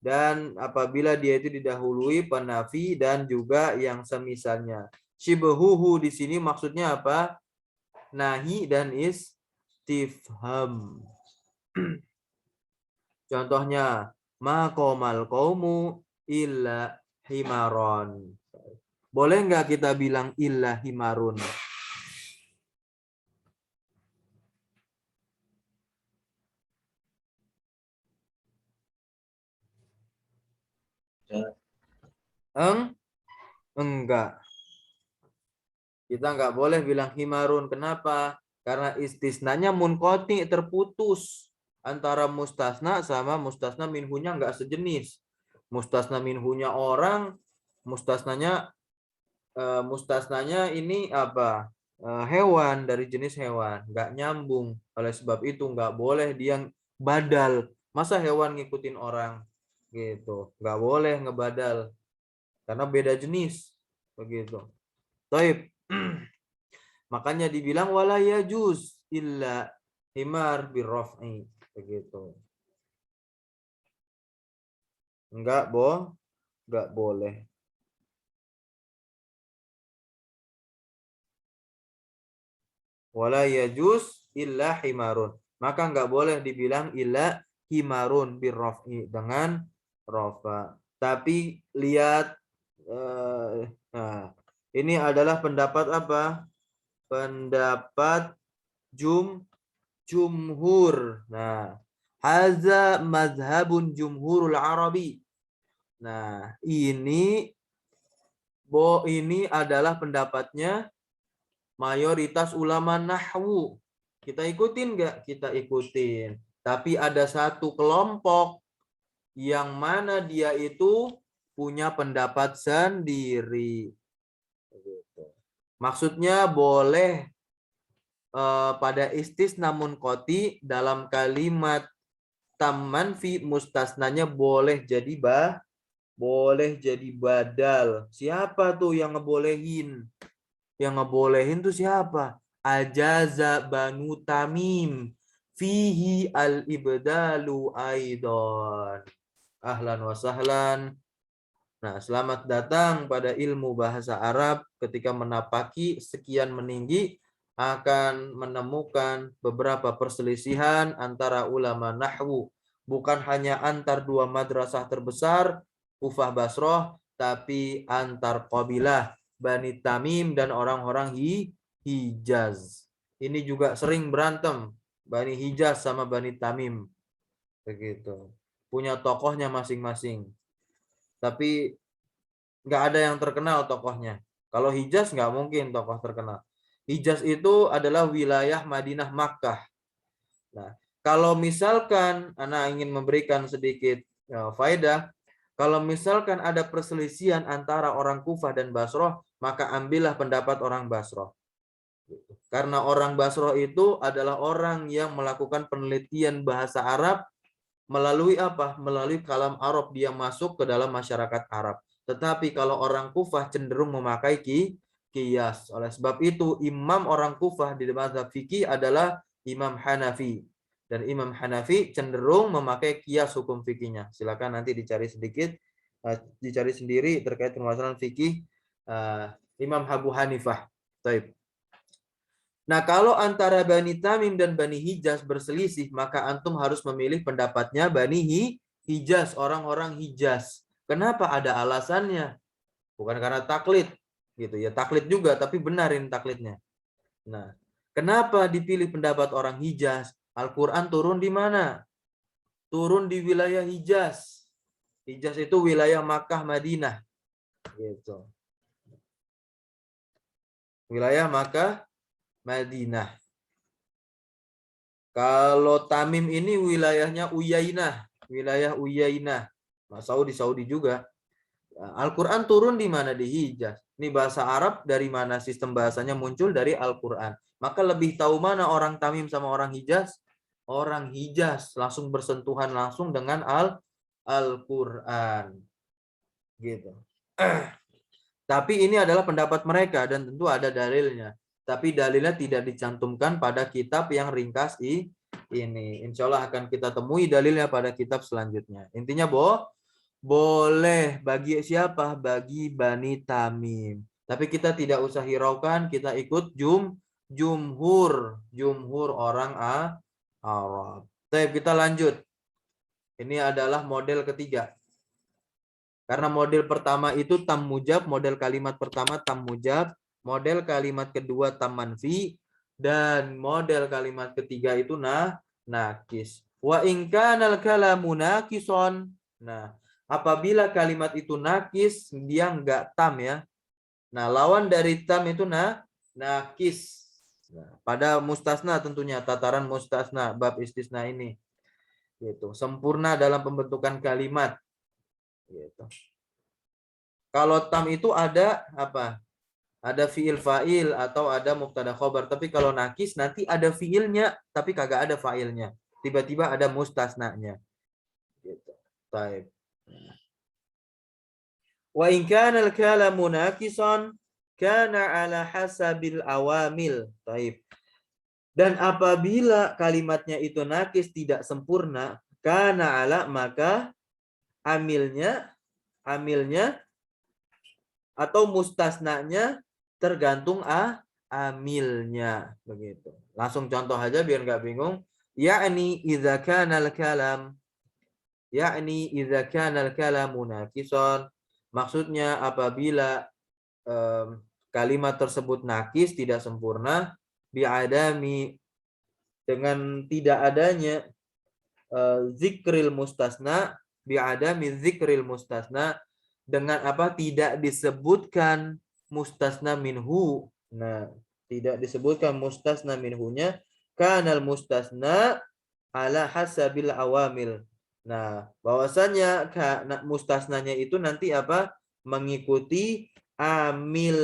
Dan apabila dia itu didahului penafi dan juga yang semisalnya. Shibhuhu di sini maksudnya apa? Nahi dan istifham. Contohnya, maqamal qaumu illa himaron. Boleh nggak kita bilang illa himarun? Ya, Enggak. Kita nggak boleh bilang himarun. Kenapa? Karena istisnanya munqati, terputus. Antara mustasna sama mustasna minhunya nggak sejenis. Mustasna minhunya orang, mustasnanya ini apa? Hewan, dari jenis hewan. Nggak nyambung. Oleh sebab itu nggak boleh dia badal. Masa hewan ngikutin orang? Gitu. Nggak boleh ngebadal. Karena beda jenis. Begitu. Taib. Makanya dibilang wala yajuz illa himar birraf'i. Begitu. Enggak boleh. Wala yajuz illa himarun. Maka enggak boleh dibilang illa himarun birraf'i dengan rafa. Tapi lihat nah, ini adalah pendapat apa? Pendapat jumhur. Nah, haza mazhabun jumhurul Arabi. Nah, ini adalah pendapatnya mayoritas ulama nahwu. Kita ikutin nggak? Kita ikutin. Tapi ada satu kelompok yang mana dia itu punya pendapat sendiri. Maksudnya boleh pada istisna munqati dalam kalimat tam manfi mustasnanya boleh jadi badal. Siapa tuh yang ngebolehin? Yang ngebolehin tuh siapa? Ajaza Banu Tamim fihi al-ibdalu aidon. Ahlan wa sahlan. Nah, selamat datang pada ilmu bahasa Arab. Ketika menapaki sekian meninggi akan menemukan beberapa perselisihan antara ulama nahwu. Bukan hanya antar dua madrasah terbesar, Kufah Basroh, tapi antar qabilah Bani Tamim dan orang-orang Hijaz. Ini juga sering berantem Bani Hijaz sama Bani Tamim. begitu. Punya tokohnya masing-masing. Tapi nggak ada yang terkenal tokohnya. Kalau Hijaz nggak mungkin tokoh terkenal. Hijaz itu adalah wilayah Madinah Makkah. Nah, kalau misalkan Ana ingin memberikan sedikit faedah, kalau misalkan ada perselisihan antara orang Kufah dan Basroh, maka ambillah pendapat orang Basroh. Karena orang Basroh itu adalah orang yang melakukan penelitian bahasa Arab melalui apa? Melalui kalam Arab, dia masuk ke dalam masyarakat Arab. Tetapi kalau orang Kufah cenderung memakai qiyas. Oleh sebab itu imam orang Kufah di mazhab fikih adalah Imam Hanafi. Dan Imam Hanafi cenderung memakai qiyas hukum fikihnya. Silakan nanti dicari sedikit, dicari sendiri terkait permasalahan fikih Imam Abu Hanifah. Baik. Nah, kalau antara Bani Tamim dan Bani Hijaz berselisih, maka antum harus memilih pendapatnya Bani Hijaz, orang-orang Hijaz. Kenapa? Ada alasannya. Bukan karena taklid, gitu ya. Taklid juga, tapi benarin taklidnya. Nah, kenapa dipilih pendapat orang Hijaz? Al-Quran turun di mana? Turun di wilayah Hijaz. Hijaz itu wilayah Makkah, Madinah. Gitu. Wilayah Makkah, Madinah. Kalau Tamim ini wilayahnya Uyainah, wilayah Uyainah. Saudi juga. Al-Quran turun di mana? Di Hijaz. Ini bahasa Arab dari mana sistem bahasanya muncul? Dari Al-Quran. Maka lebih tahu mana orang Tamim sama orang Hijaz? Orang Hijaz langsung bersentuhan langsung dengan Al-Quran. Gitu. Tapi ini adalah pendapat mereka dan tentu ada dalilnya. Tapi dalilnya tidak dicantumkan pada kitab yang ringkas ini. Insya Allah akan kita temui dalilnya pada kitab selanjutnya. Intinya boleh bagi siapa? Bagi Bani Tamim. Tapi kita tidak usah hiraukan, kita ikut jumhur orang Arab. Baik, kita lanjut. Ini adalah model ketiga. Karena model pertama itu tam mujab, model kalimat pertama tam mujab, model kalimat kedua tam manfi, dan model kalimat ketiga itu nakis. Wa in kanal kalamu nakison. Nah, apabila kalimat itu nakis, dia enggak tam ya. Nah, lawan dari tam itu nakis. Nah, pada mustasna tentunya, tataran mustasna, bab istisna ini. Gitu. Sempurna dalam pembentukan kalimat. Gitu. Kalau tam itu ada apa? Ada fiil fa'il atau ada mubtada khobar. Tapi kalau nakis nanti ada fiilnya tapi kagak ada fa'ilnya. Tiba-tiba ada mustasnanya. Gitu. Baik. Wa in kana al-kalamu nakisan kana ala hasabil awamil. Baik. Dan apabila kalimatnya itu nakis tidak sempurna, kana ala maka amilnya atau mustasnanya tergantung amilnya begitu. Langsung contoh aja biar nggak bingung. Yakni idza kana al-kalam naqisan. Maksudnya apabila kalimat tersebut nakis tidak sempurna bi'adami dengan tidak adanya zikril mustasna bi'adami zikril mustasna dengan apa? Tidak disebutkan mustasna minhu. Nah, tidak disebutkan mustasna minhunya, kanal mustasna ala hasabil awamil. Nah, bahwasanya mustasnanya itu nanti apa? Mengikuti amil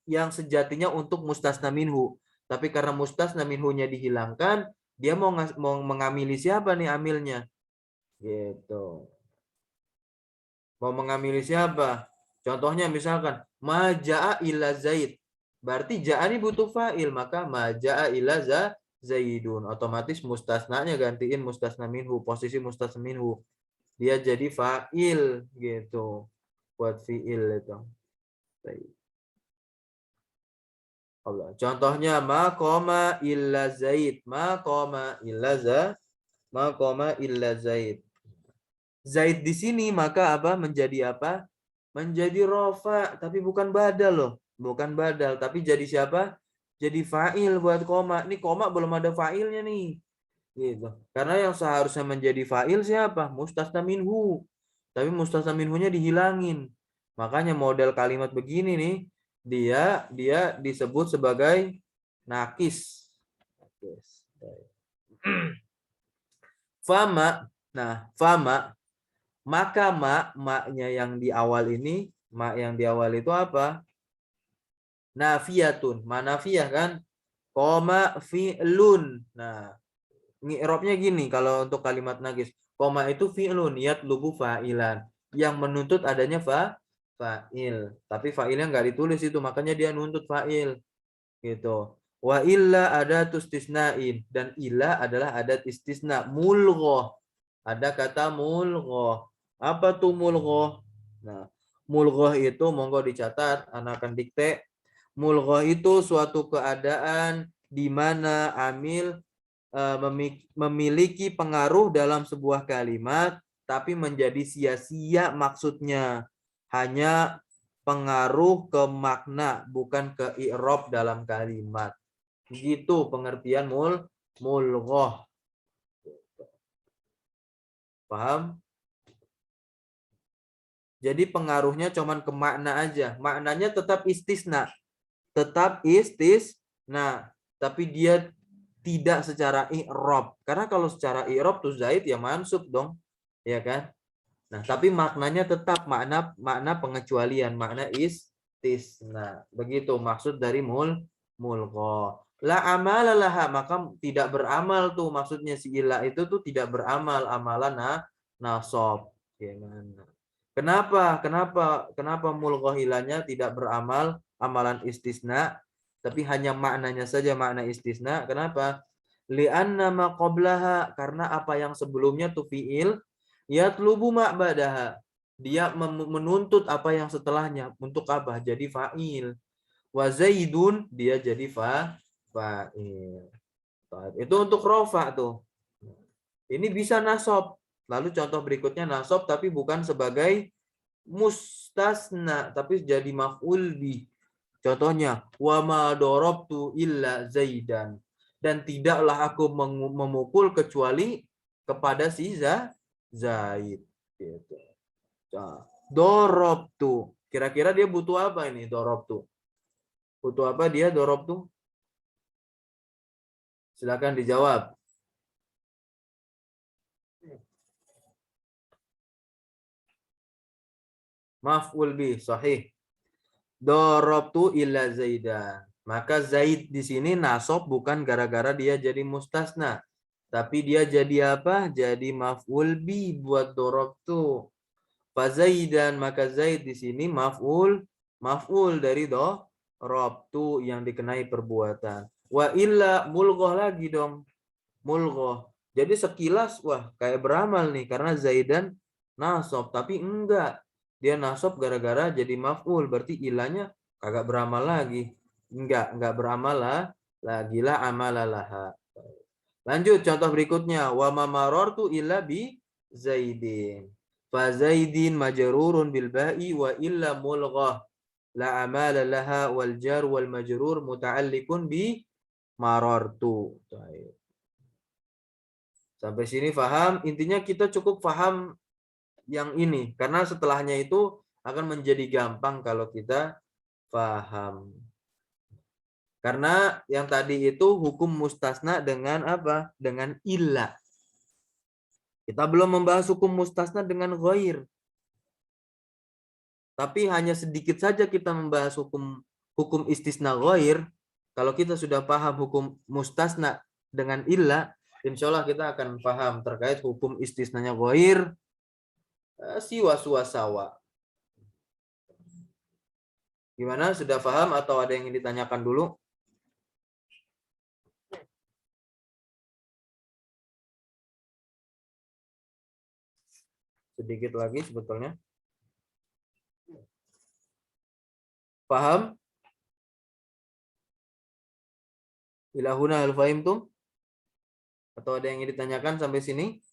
yang sejatinya untuk mustasna minhu. Tapi karena mustasna minhunya dihilangkan, dia mau mengamili siapa nih amilnya? Gitu. Mau mengamili siapa? Contohnya misalkan maja'a illa zaid. Berarti ja'a ini butuh fa'il, maka maja'a illa zaidun. Otomatis mustasnanya gantiin mustasna minhu, posisi mustasna minhu. Dia jadi fa'il gitu. Buat fi'il itu. Contohnya maqama illa zaid, maqama illa zaid. Zaid di sini maka apa? Menjadi apa? Menjadi rofa, tapi bukan badal loh. Bukan badal, tapi jadi siapa? Jadi fa'il buat koma. Ini koma belum ada fa'ilnya nih. Gitu. Karena yang seharusnya menjadi fa'il siapa? Mustasna minhu. Tapi mustasna minhunya dihilangin. Makanya model kalimat begini nih, dia disebut sebagai nakis. Nakis. Fama. Nah, fama, maka maknya yang di awal ini, mak yang di awal itu apa? Nafiyatun. Manafiyah kan? Koma fi'lun. Nah, i'rabnya gini kalau untuk kalimat nagis. Koma itu fi'lun yatlubu fa'ilan. Yang menuntut adanya fa'il. Tapi fa'ilnya nggak ditulis itu, makanya dia nuntut fa'il. Gitu. Wa illa adat istisnain. Dan illa adalah adat istisna. Mulghoh. Ada kata mulghoh. Apa tuh mulghoh? Nah, mulghoh itu monggo dicatat, anak akan dikte. Mulghoh itu suatu keadaan di mana amil memiliki pengaruh dalam sebuah kalimat, tapi menjadi sia-sia maksudnya. Hanya pengaruh ke makna, bukan ke i'rab dalam kalimat. Begitu pengertian mulghoh. Paham? Jadi pengaruhnya cuman ke makna aja. Maknanya tetap istisna. Tetap istisna. Tapi dia tidak secara i'rab. Karena kalau secara i'rab tuh zaid ya mansub dong. Ya kan? Nah, tapi maknanya tetap makna pengecualian, makna istisna. Begitu maksud dari mulgho. La amalalaha, maka tidak beramal tuh maksudnya si ilah itu tuh tidak beramal amalan nasab. Gimana? Kenapa mulgho ilahnya tidak beramal amalan istisna, tapi hanya maknanya saja makna istisna? Kenapa? Li'anna ma qablaha, karena apa yang sebelumnya tuh fiil yatlubu ma'badaha. Dia menuntut apa yang setelahnya. Untuk apa? Jadi fa'il. Wa zaidun, dia jadi fa'il. Itu untuk rofa tuh. Ini bisa nasab. Lalu contoh berikutnya nasab tapi bukan sebagai mustasna, tapi jadi maf'ul bi. Contohnya, wa ma darabtu illa zaidan. Dan tidaklah aku memukul kecuali kepada si Zaid. Gitu. Nah, dorobtu. Kira-kira dia butuh apa ini dorobtu? Butuh apa dia dorobtu? Silakan dijawab. Maf'ul bi, sahih. Dorobtu illa zaidan. Maka Zaid di sini nasab bukan gara-gara dia jadi mustasna. Tapi dia jadi apa? Jadi maf'ul bi buat dorobtu. Fazaidan, maka Zaid di sini maf'ul dari robtu yang dikenai perbuatan. Wa illa mulghoh lagi dong. Mulghoh. Jadi sekilas wah kayak beramal nih karena Zaidan nasab, tapi enggak. Dia nasab gara-gara jadi maf'ul, berarti ilahnya kagak beramal lagi. Enggak beramal lah. Lagi lah amalalaha. Lanjut contoh berikutnya, wa ma marartu illa bi Zaidin. Fa Zaidin majrurun bil ba'i wa illa mulghah. La amala laha wal jar wal majrur muta'alliqun bi marartu. Sampai sini paham? Intinya kita cukup paham yang ini karena setelahnya itu akan menjadi gampang kalau kita paham. Karena yang tadi itu hukum mustasna dengan apa? Dengan illah. Kita belum membahas hukum mustasna dengan ghair. Tapi hanya sedikit saja kita membahas hukum istisna ghair. Kalau kita sudah paham hukum mustasna dengan illah, insya Allah kita akan paham terkait hukum istisnanya ghair siwa suwasawa. Gimana? Sudah paham atau ada yang ingin ditanyakan dulu? Sedikit lagi sebetulnya. Paham? Ilahuna al-fahimtum? Atau ada yang ingin ditanyakan sampai sini?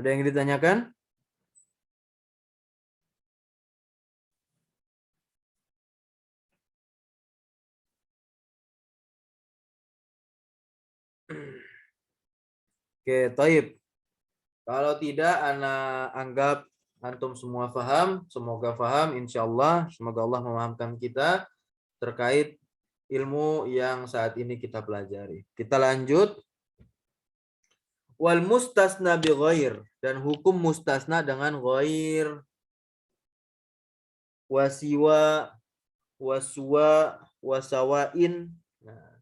Ada yang ditanyakan? Oke, taib. Kalau tidak, anak anggap antum semua paham. Semoga paham, insya Allah. Semoga Allah memahamkan kita terkait ilmu yang saat ini kita pelajari. Kita lanjut. Wal mustasna bi ghair, dan hukum mustasna dengan ghair, wasiwa, waswa, wasawain. Nah,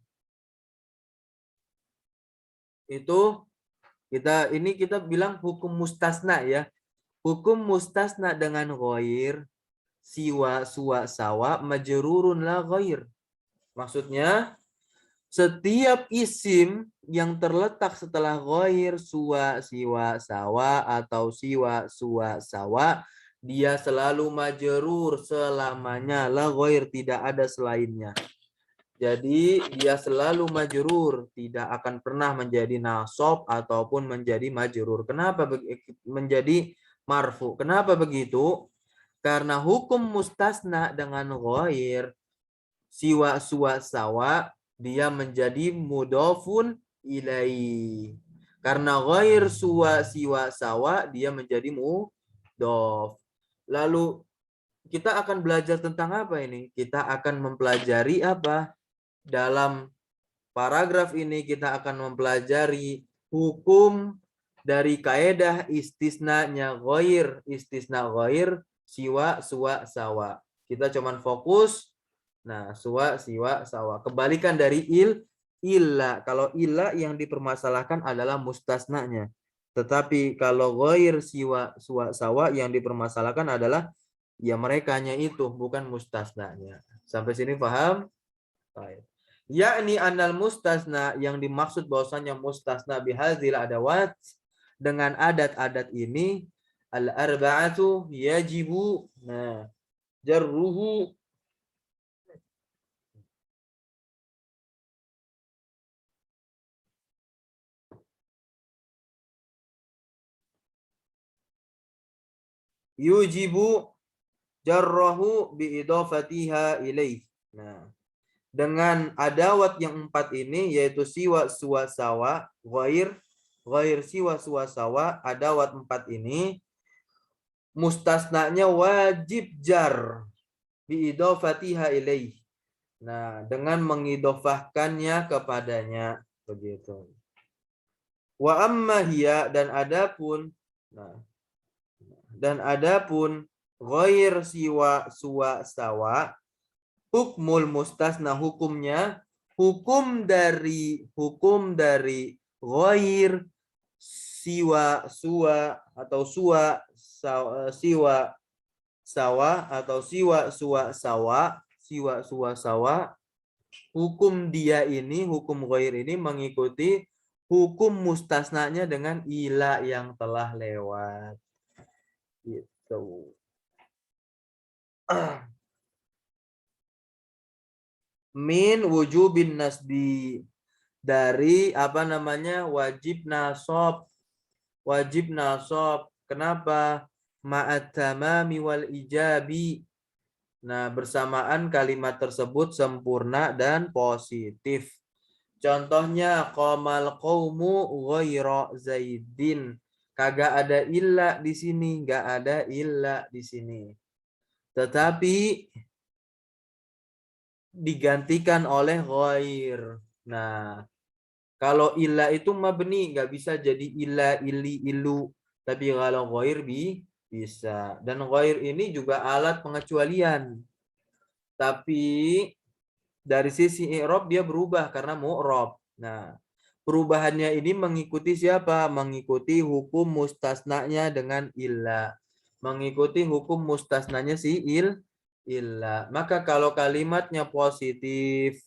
itu kita bilang hukum mustasna ya. Hukum mustasna dengan ghair, siwa, suwa, sawa, majrurun la ghair. Maksudnya, setiap isim yang terletak setelah ghair, suwa, siwa, sawa, atau siwa, suwa, sawa, dia selalu majrur selamanya. La ghair, tidak ada selainnya. Jadi dia selalu majrur, tidak akan pernah menjadi nasab ataupun menjadi majrur. Kenapa menjadi marfu? Kenapa begitu? Karena hukum mustasna dengan ghair, siwa, suwa, sawa, dia menjadi mudhofun ilai. Karena ghair, suwa, siwa, sawa, dia menjadi mudhof. Lalu kita akan belajar tentang apa ini? Kita akan mempelajari apa? Dalam paragraf ini kita akan mempelajari hukum dari kaedah istisna-nya ghair, istisna ghair, siwa, suwa, sawa. Kita cuman fokus, nah, suwa, siwa, sawa. Kebalikan dari illa. Kalau illa yang dipermasalahkan adalah mustasnanya. Tetapi kalau ghair, siwa, suwa, sawa yang dipermasalahkan adalah ya merekanya itu, bukan mustasnanya. Sampai sini paham? Baik. Yakni anal mustasna, yang dimaksud bahwasanya mustasna bihadzil adawat, dengan adat-adat ini, al arba'atu yajibu, nah, jarruhu, yujibu jarrahu bi idafatiha ilaih. Nah, dengan adawat yang 4 ini, yaitu siwa, suwa, sawa, ghair, siwa, suwa, sawa, adawat 4 ini, mustasnanya wajib jar biidofatiha ilaih. Nah, dengan mengidofahkannya kepadanya, begitu. Wa amma hiya, dan adapun ghair, siwa, suwa, sawa, hukmul mustasna, hukumnya hukum dari ghair, siwa, suwa, atau suwa, siwa, sawa, atau siwa, suwa, sawa, siwa, suwa, sawa, hukum dia ini, hukum ghair ini mengikuti hukum mustasnanya dengan ila yang telah lewat. Gitu. Min wujubin nasbi, dari wajib nasab. Wajib nasab. Kenapa? Ma'at tamami wal ijabi. Nah, bersamaan kalimat tersebut sempurna dan positif. Contohnya, qamal qaumu ghaira zaidin. Kagak ada illa di sini, enggak ada illa di sini. Tetapi digantikan oleh ghair. Nah, kalau illa itu mabni, nggak bisa jadi illa, ili, ilu. Tapi kalau ghair bisa. Dan ghair ini juga alat pengecualian. Tapi dari sisi i'rab dia berubah karena mu'rab. Nah, perubahannya ini mengikuti siapa? Mengikuti hukum mustasnanya dengan illa. Mengikuti hukum mustasnanya si illa. Maka kalau kalimatnya positif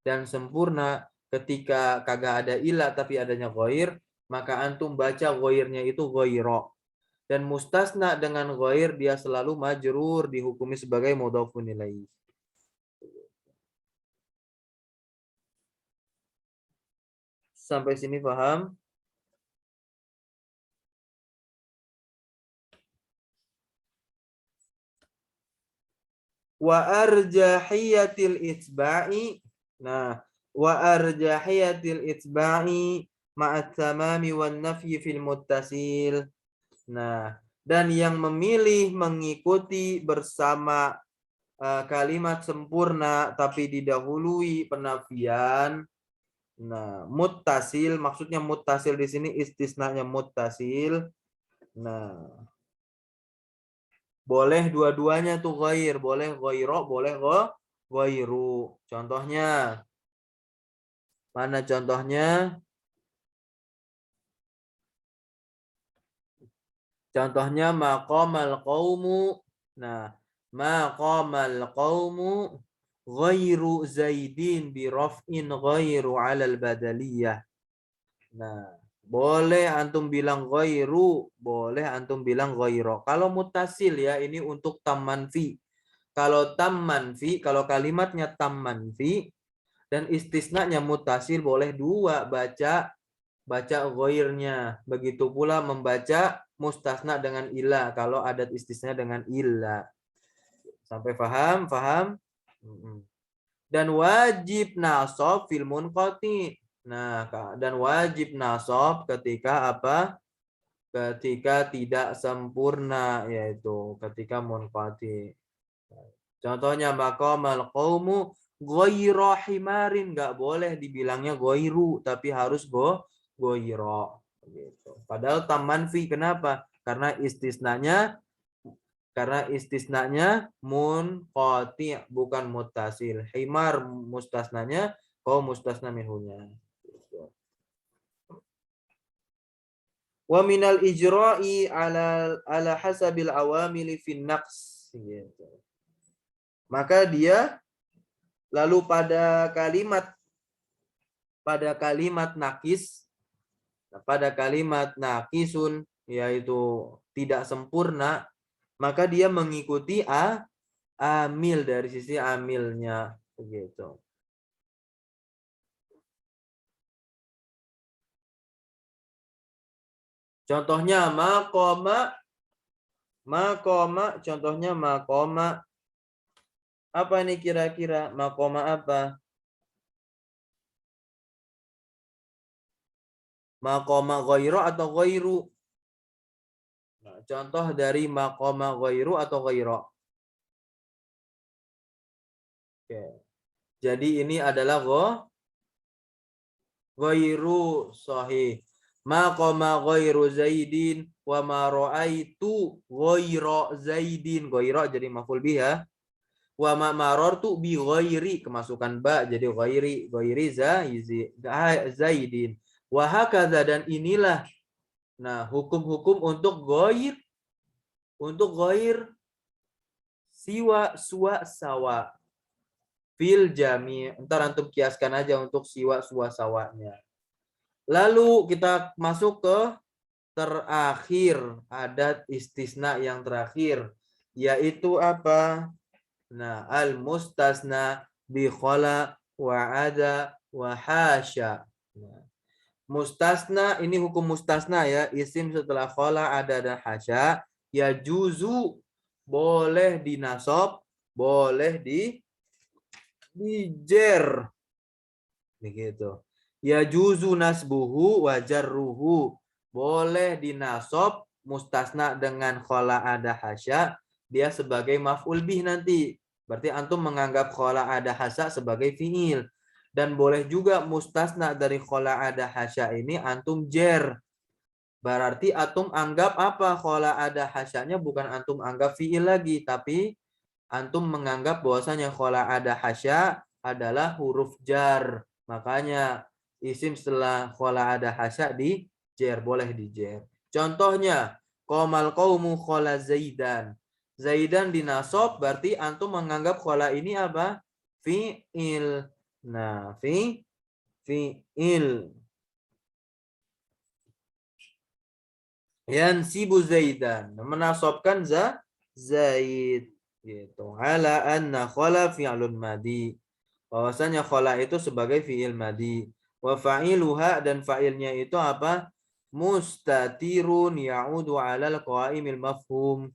dan sempurna, ketika kagak ada illa tapi adanya ghair, maka antum baca ghairnya itu ghaira. Dan mustasna dengan ghair dia selalu majrur, dihukumi sebagai mudhofun ilaih. Sampai sini paham? Wa arjahiyatil itsba'i. Nah, wa arjahiyatil itsba'i ma'at tamami wan nafyi fil muttasil. Nah, dan yang memilih mengikuti bersama kalimat sempurna tapi didahului penafian. Nah, muttasil maksudnya muttasil di sini istisnanya muttasil. Nah, boleh dua-duanya tuh ghair, boleh ghairo, boleh ghairu. Contohnya mana contohnya? Contohnya maqamal qaumu. Nah, maqamal qaumu ghairu zaidin bi raf'in ghairu 'alal badaliyah. Nah, boleh antum bilang ghairu, boleh antum bilang ghairo. Kalau mutasil ya, ini untuk tam manfi. Kalau tam manfi, kalau kalimatnya tam manfi dan istisnanya mutasil boleh dua baca ghairnya. Begitu pula membaca mustasna dengan illa kalau adat istisna dengan illa. Sampai paham? Paham? Dan wajib nasab fil munqati. Nah, dan wajib nasab ketika apa? Ketika tidak sempurna, yaitu ketika munqati. Contohnya maqamal qaumu ghaira himarin, enggak boleh dibilangnya ghairu tapi harus ghaira gitu. Padahal tam manfi, kenapa? Karena istisnanya munqati bukan muttasil. Himar mustasnanya, qaum mustasna minhunya. Wa minal ijra'i ala hasabil awamili fin naqs gitu. Maka dia lalu pada kalimat naqisun yaitu tidak sempurna, maka dia mengikuti amil dari sisi amilnya begitu. Contohnya maqama, contohnya maqama. Apa ini kira-kira? Maqama apa? Maqama ghairu atau ghairu? Nah, contoh dari maqama ghairu atau ghairu. Oke. Jadi ini adalah ghairu sahih. Maqama ghairu Zaidin wa ma ra'aitu ghaira Zaidin. Ghaira jadi maf'ul bih ya. Wa ma marartu bi ghairi, kemasukan ba jadi ghairi Zaidin. Wa hakadza, dan inilah nah hukum-hukum untuk ghair siwa suwa sawa fil jami. Entar antum kiaskan aja untuk siwa suwa sawanya. Lalu kita masuk ke terakhir, adat istisna yang terakhir, yaitu apa? Nah, al-mustasna bi khala wa ada wa hasya. Nah, mustasna, ini hukum mustasna ya, isim setelah khala, ada dan hasya, ya juzu, boleh dinasab, boleh dijer. Begitu. Ya juzu nasbuhu wa jarruhu. Boleh dinasab mustasna dengan khala ada hasya, dia sebagai maf'ul bih nanti. Berarti antum menganggap khala ada hasya sebagai fi'il. Dan boleh juga mustasna dari khala ada hasya ini antum jer. Berarti antum anggap apa? Khala ada hasyanya bukan antum anggap fi'il lagi, tapi antum menganggap bahwasanya khala ada hasya adalah huruf jar. Makanya isim setelah khala ada hasya di jer, boleh di jer. Contohnya, qamal qaumu khala Zaidan. Zaidan dinasab, berarti antum menganggap khala ini apa? Fi'il. Nah, fi'il. Yansibu Zaidan, menasabkan Zaid gitu. Ala anna khala fi'lun madi. Bahwasanya khala itu sebagai fi'il madi. Wa fa'iluha, dan fa'ilnya itu apa? Mustatirun ya'udu 'alal qa'imil mafhum.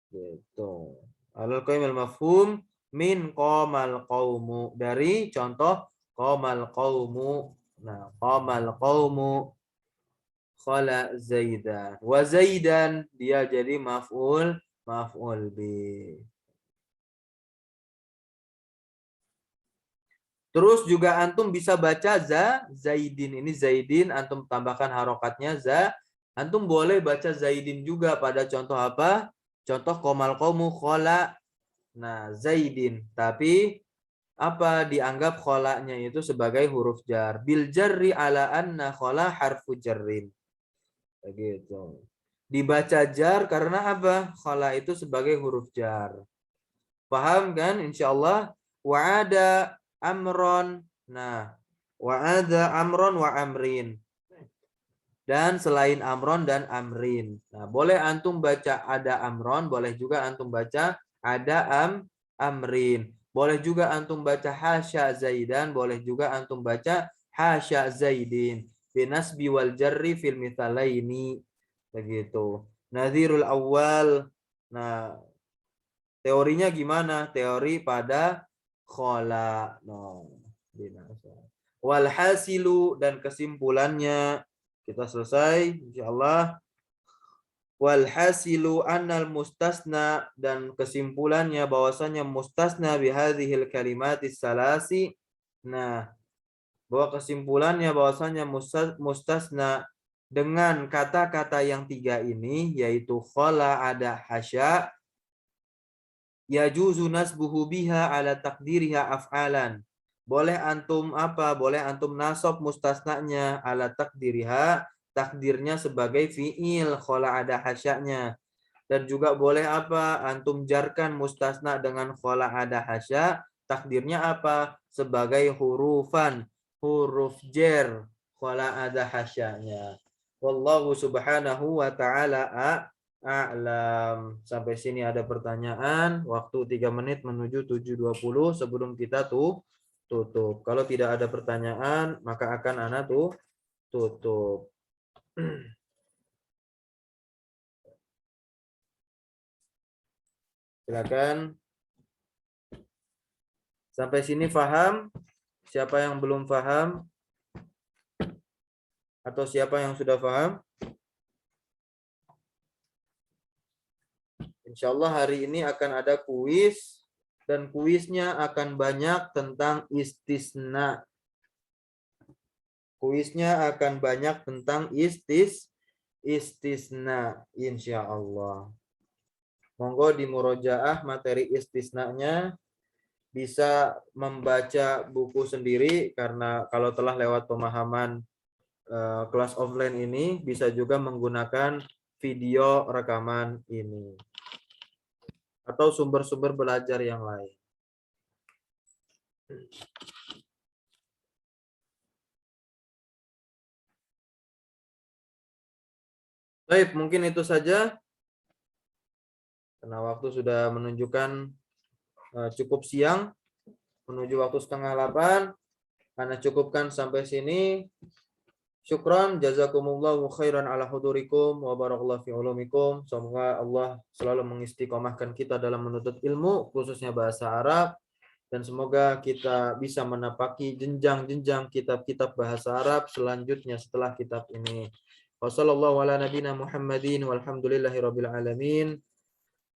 Gitu. Alal qaimil mafhum min qamal qaumu, dari contoh qamal qaumu. Nah, qamal qaumu khala zaidan. Wa zaidan dia jadi maf'ul bi. Terus juga antum bisa baca zaidin. Ini zaidin antum tambahkan harokatnya za. Antum boleh baca zaidin juga pada contoh apa? Contoh qamal qaumu khala. Nah, zaidin. Tapi apa dianggap kholanya itu sebagai huruf jar. Bil jarri ala anna khola harfu jarrin. Begitu. Dibaca jar karena apa? Khola itu sebagai huruf jar. Paham kan? Insyaallah. Wa'ada amron. Nah, wa'ada amron wa amrin. Dan selain amron dan amrin. Nah, boleh antum baca ada amron, boleh juga antum baca ada amrin. Boleh juga antum baca hasya zaidan, boleh juga antum baca hasya zaidin. Binasbi wal jarri fil mithalaini. Begitu. Nadhirul awal. Nah, teorinya gimana? Teori pada khola. No. Walhasilu, dan kesimpulannya kita selesai insyaallah. Walhasilu annal mustasna, dan kesimpulannya bahwasanya mustasna bihadhil kalimatis salasi. Nah, bahwa kesimpulannya bahwasanya mustasna dengan kata-kata yang tiga ini, yaitu khala, ada, hasya, yajuzu nasbuhu biha ala takdiriha af'alan. Boleh antum apa? Boleh antum nasab mustasnanya ala takdiriha, takdirnya sebagai fi'il khala ada hasyanya. Dan juga boleh apa? Antum jarkan mustasna dengan khala ada hasya, takdirnya apa? Sebagai hurufan, huruf jar khala ada hasyanya. Wallahu subhanahu wa ta'ala a'lam. Sampai sini ada pertanyaan. Waktu 3 menit menuju 7.20 sebelum kita tutup. Kalau tidak ada pertanyaan, maka akan ana tutup. Silakan. Sampai sini paham? Siapa yang belum paham? Atau siapa yang sudah paham? Insya Allah hari ini akan ada kuis, dan kuisnya akan banyak tentang istisna. Kuisnya akan banyak tentang istisna, insya Allah. Monggo di murojaah materi istisnanya, bisa membaca buku sendiri, karena kalau telah lewat pemahaman kelas offline ini, bisa juga menggunakan video rekaman ini atau sumber-sumber belajar yang lain. Baik, mungkin itu saja. Karena waktu sudah menunjukkan cukup siang, menuju waktu 7:30. Ana cukupkan sampai sini. Syukran, jazakumullahu khairan ala hudurikum wa barakallahu fi ulumikum. Semoga Allah selalu mengistiqomahkan kita dalam menuntut ilmu, khususnya bahasa Arab. Dan semoga kita bisa menapaki jenjang-jenjang kitab-kitab bahasa Arab selanjutnya setelah kitab ini. Wassallallahu ala nabina Muhammadin walhamdulillahi rabbil alamin.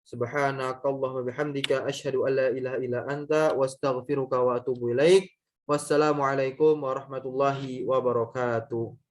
Subhanakallahumma bihamdika asyhadu an la ilaha illa anta wastaghfiruka wa atubu ilaik. Wassalamualaikum warahmatullahi wabarakatuh.